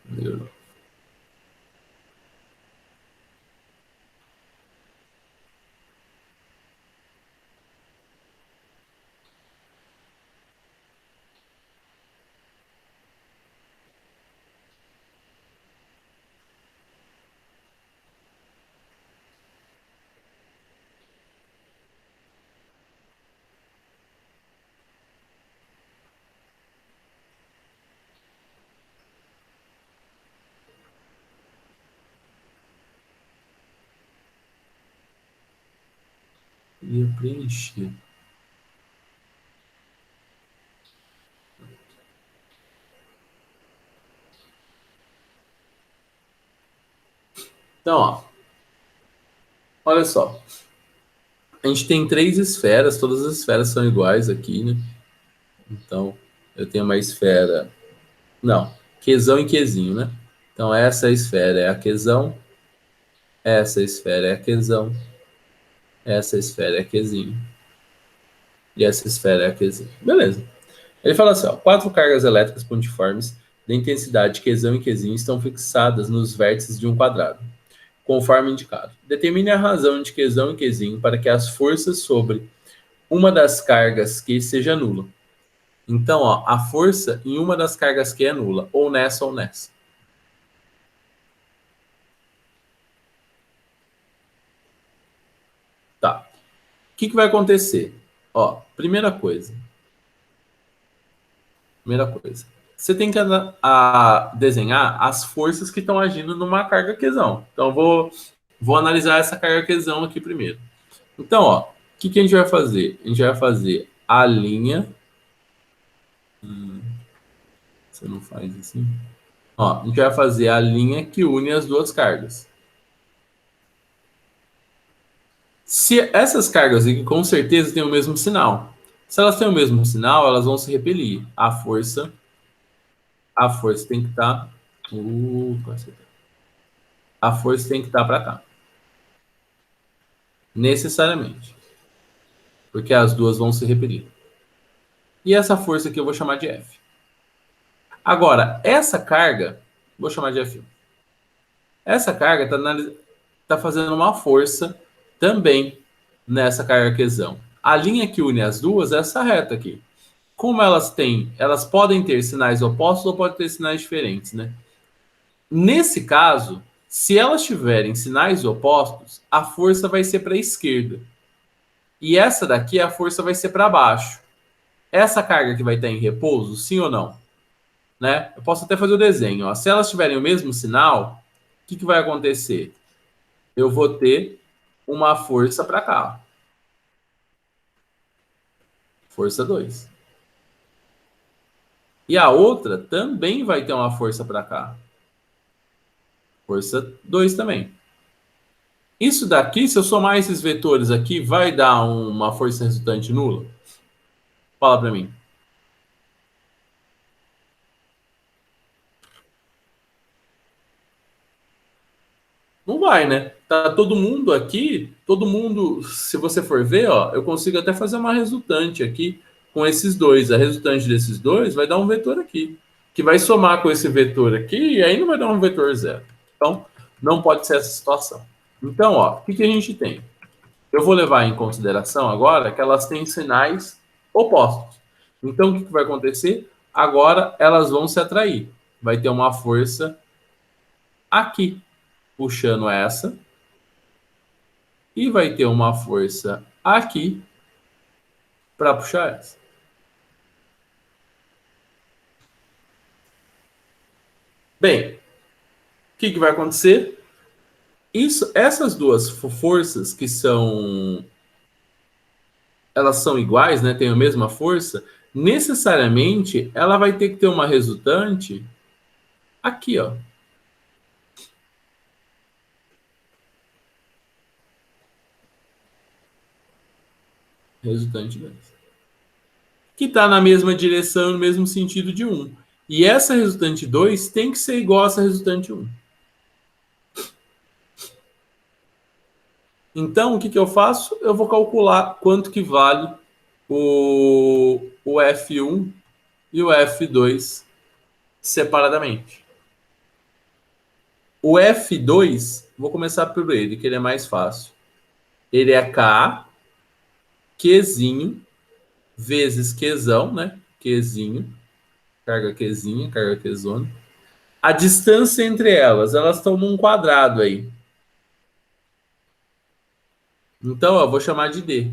Melhorou. Ia preencher. Então, ó. Olha só. A gente tem 3 esferas, todas as esferas são iguais aqui, né? Então, eu tenho uma esfera. Não, Qzão e Qzinho, né? Então, essa esfera é a Qzão, essa esfera é a Qzão, essa esfera é a Qzinho, e essa esfera é a Qzinho. Beleza. Ele fala assim, ó, 4 cargas elétricas pontiformes de intensidade Qzão e Qzinho estão fixadas nos vértices de um quadrado, conforme indicado. Determine a razão de Qzão e Qzinho para que as forças sobre uma das cargas Q seja nula. Então, ó, a força em uma das cargas Q é nula, ou nessa ou nessa. Tá. O que vai acontecer? Ó, primeira coisa. você tem que desenhar as forças que estão agindo numa carga Qzão. Então, vou analisar essa carga Qzão aqui primeiro. Então, ó, o que a gente vai fazer? A gente vai fazer a linha... Você não faz assim? Ó, a gente vai fazer a linha que une as duas cargas. Se essas cargas aqui, com certeza, têm o mesmo sinal. Se elas têm o mesmo sinal, elas vão se repelir. A força tem que estar... a força tem que estar para cá. Necessariamente. Porque as duas vão se repelir. E essa força aqui eu vou chamar de F. Agora, essa carga, vou chamar de F1. Essa carga está fazendo uma força também nessa carga Qzão. A linha que une as duas é essa reta aqui. Como elas podem ter sinais opostos ou podem ter sinais diferentes, né? Nesse caso, se elas tiverem sinais opostos, a força vai ser para a esquerda. E essa daqui, a força vai ser para baixo. Essa carga que vai estar em repouso, sim ou não? Né? Eu posso até fazer o desenho. Ó. Se elas tiverem o mesmo sinal, o que vai acontecer? Eu vou ter uma força para cá. Força 2. E a outra também vai ter uma força para cá. Força 2 também. Isso daqui, se eu somar esses vetores aqui, vai dar uma força resultante nula? Fala para mim. Não vai, né? Tá todo mundo aqui, se você for ver, ó, eu consigo até fazer uma resultante aqui com esses dois. A resultante desses dois vai dar um vetor aqui, que vai somar com esse vetor aqui e aí não vai dar um vetor zero. Então, não pode ser essa situação. Então, ó, o que a gente tem? Eu vou levar em consideração agora que elas têm sinais opostos. Então, o que vai acontecer? Agora, elas vão se atrair. Vai ter uma força aqui, puxando essa. E vai ter uma força aqui para puxar essa. Bem, o que vai acontecer? Essas duas forças que elas são iguais, né? Tem a mesma força. Necessariamente, ela vai ter que ter uma resultante aqui, ó. Resultante 2. Que está na mesma direção, no mesmo sentido de 1. E essa resultante 2 tem que ser igual a essa resultante 1. Então, o que eu faço? Eu vou calcular quanto que vale o F1 e o F2 separadamente. O F2, vou começar por ele, que ele é mais fácil. Ele é K, Qzinho, vezes Qzão, né? Qzinho, carga Qzinha, carga Qzona. A distância entre elas estão num quadrado aí. Então, eu vou chamar de D.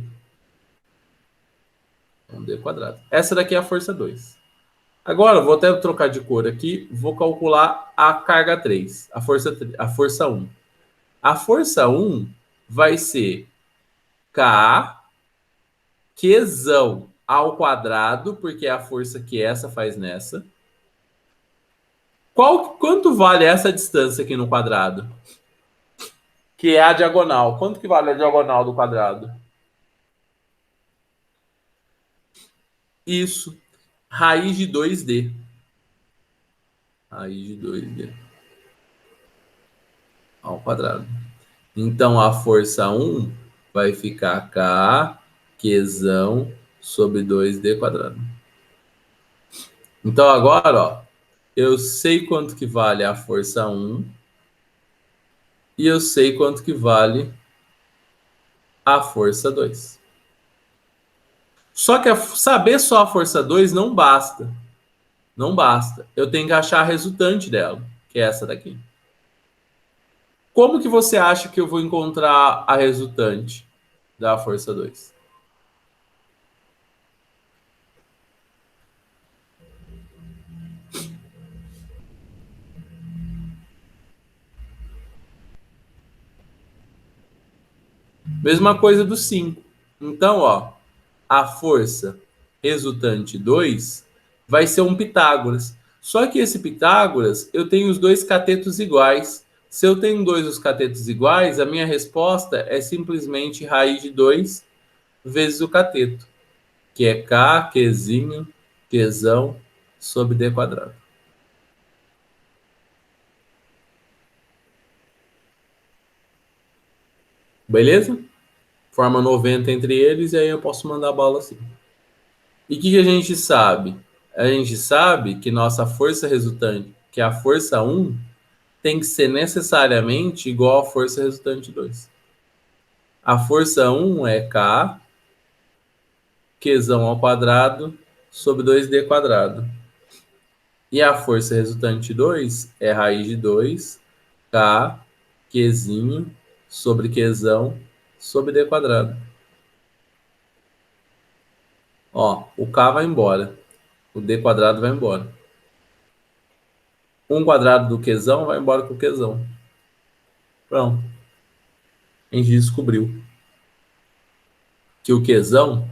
Um D quadrado. Essa daqui é a força 2. Agora, vou até trocar de cor aqui. Vou calcular a carga 3. A força 1. A força 1 vai ser K, Qzão ao quadrado, porque é a força que essa faz nessa. Quanto vale essa distância aqui no quadrado? Que é a diagonal. Quanto que vale a diagonal do quadrado? Isso. Raiz de 2D. Raiz de 2D ao quadrado. Então, a força 1 vai ficar K, Qzão, sobre 2D quadrado. Então, agora, ó, eu sei quanto que vale a força 1 e eu sei quanto que vale a força 2. Só que saber só a força 2 não basta. Não basta. Eu tenho que achar a resultante dela, que é essa daqui. Como que você acha que eu vou encontrar a resultante da força 2? Mesma coisa do 5. Então, ó, a força resultante 2 vai ser um Pitágoras. Só que esse Pitágoras, eu tenho os dois catetos iguais. Se eu tenho dois os catetos iguais, a minha resposta é simplesmente raiz de 2 vezes o cateto, que é K, Qzinho, Qzão, sobre D quadrado. Beleza? Forma 90 entre eles e aí eu posso mandar a bola assim. E o que a gente sabe? A gente sabe que nossa força resultante, que é a força 1, tem que ser necessariamente igual à força resultante 2. A força 1 é K, Qzão ao quadrado, sobre 2D quadrado. E a força resultante 2 é raiz de 2, K, Qzinho, sobre Qzão, sobre D quadrado. Ó, o K vai embora. O D quadrado vai embora. 1 quadrado do Qzão vai embora com o Qzão. Pronto. A gente descobriu que o Qzão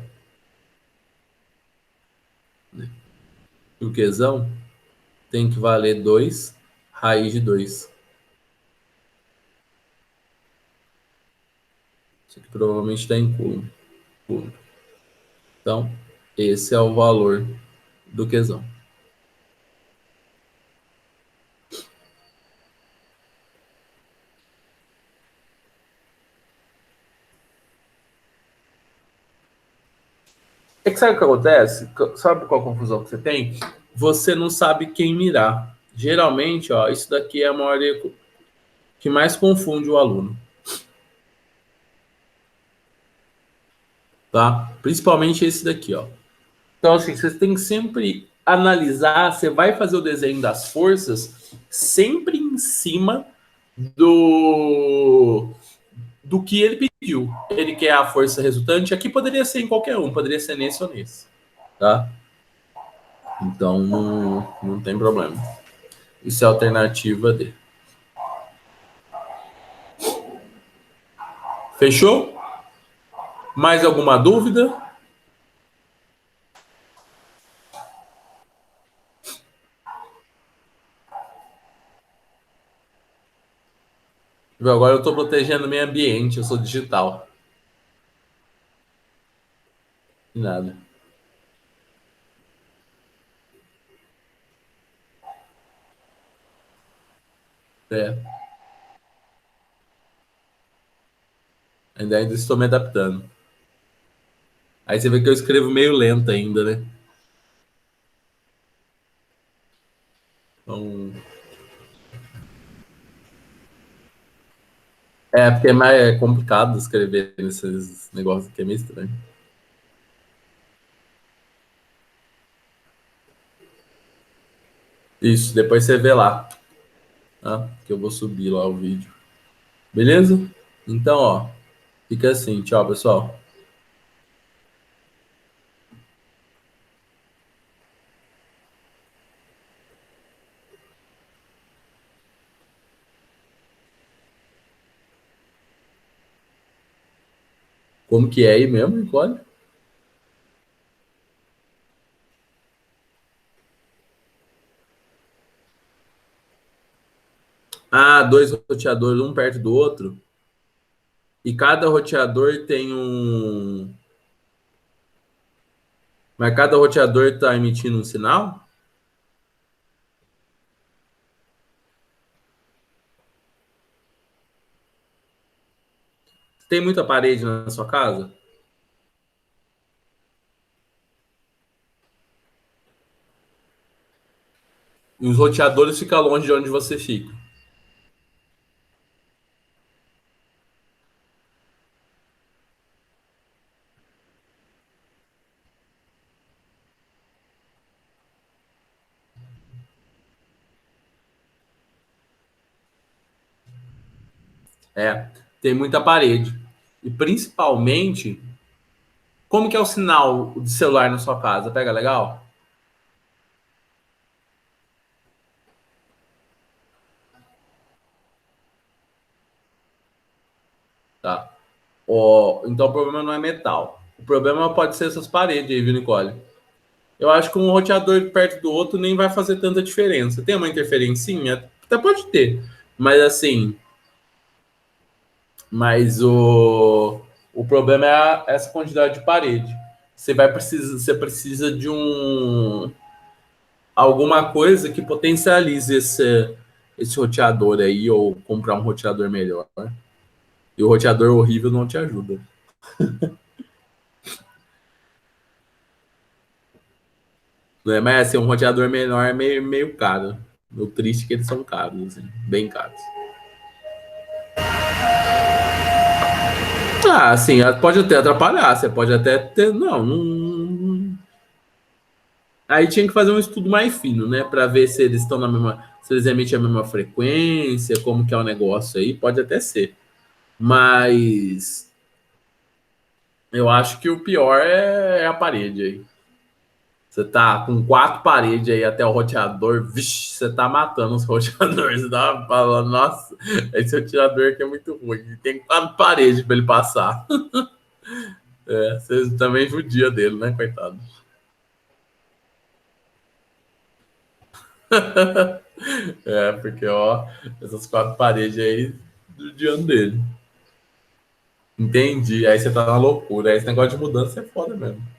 tem que valer 2 raiz de 2. Isso aqui provavelmente está em Coulomb. Então, esse é o valor do Qzão. É que sabe o que acontece? Sabe qual a confusão que você tem? Você não sabe quem mirar. Geralmente, ó, isso daqui é a maior erro que mais confunde o aluno, tá? Principalmente esse daqui, ó. Então, assim, você tem que sempre analisar, você vai fazer o desenho das forças sempre em cima do que ele pediu. Ele quer a força resultante, aqui poderia ser em qualquer um, poderia ser nesse ou nesse, tá? Então, não tem problema. Isso é a alternativa D. Fechou? Mais alguma dúvida? Agora eu estou protegendo o meio ambiente, eu sou digital. Nada. É. Ainda estou me adaptando. Aí você vê que eu escrevo meio lento ainda, né? Então, porque é mais complicado escrever nesses negócios que é meio estranho. Isso, depois você vê lá, tá? Que eu vou subir lá o vídeo. Beleza? Então, ó, fica assim. Tchau, pessoal. Como que é aí mesmo, Nicole? Ah, dois roteadores, um perto do outro. E cada roteador tem um. Mas cada roteador está emitindo um sinal? Tem muita parede na sua casa? E os roteadores ficam longe de onde você fica. É, tem muita parede. E principalmente, como que é o sinal de celular na sua casa? Pega legal? Tá. Então o problema não é metal. O problema pode ser essas paredes aí, viu, Nicole? Eu acho que um roteador perto do outro nem vai fazer tanta diferença. Tem uma interferencinha? Até pode ter. Mas assim, o problema é essa quantidade de parede. Você precisa de alguma coisa que potencialize esse roteador aí, ou comprar um roteador melhor. E o roteador horrível não te ajuda. Né? Mas assim, um roteador menor é meio caro. O triste é que eles são caros, assim, bem caros. Ah, assim, pode até atrapalhar. Você pode até ter. Não. Aí tinha que fazer um estudo mais fino, né? Para ver se eles estão na mesma. Se eles emitem a mesma frequência, como que é o negócio aí. Pode até ser. Mas eu acho que o pior é a parede aí. Você tá com 4 paredes aí até o roteador, vixe, você tá matando os roteadores. Você tá falando, nossa, esse roteador aqui é muito ruim. Tem 4 paredes para ele passar. É, você também judia dele, né, coitado? É, porque, ó, essas 4 paredes aí judiando dele. Entendi. Aí você tá na loucura. Aí esse negócio de mudança é foda mesmo.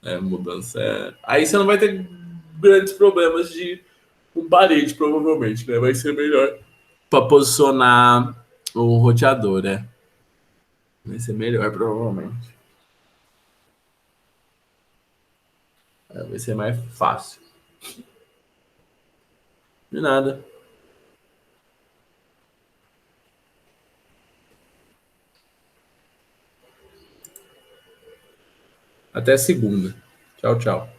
É, mudança é. Aí você não vai ter grandes problemas de com parede, provavelmente, né? Vai ser melhor para posicionar o roteador, né? Vai ser melhor, provavelmente. É, vai ser mais fácil. De nada. Até segunda. Tchau, tchau.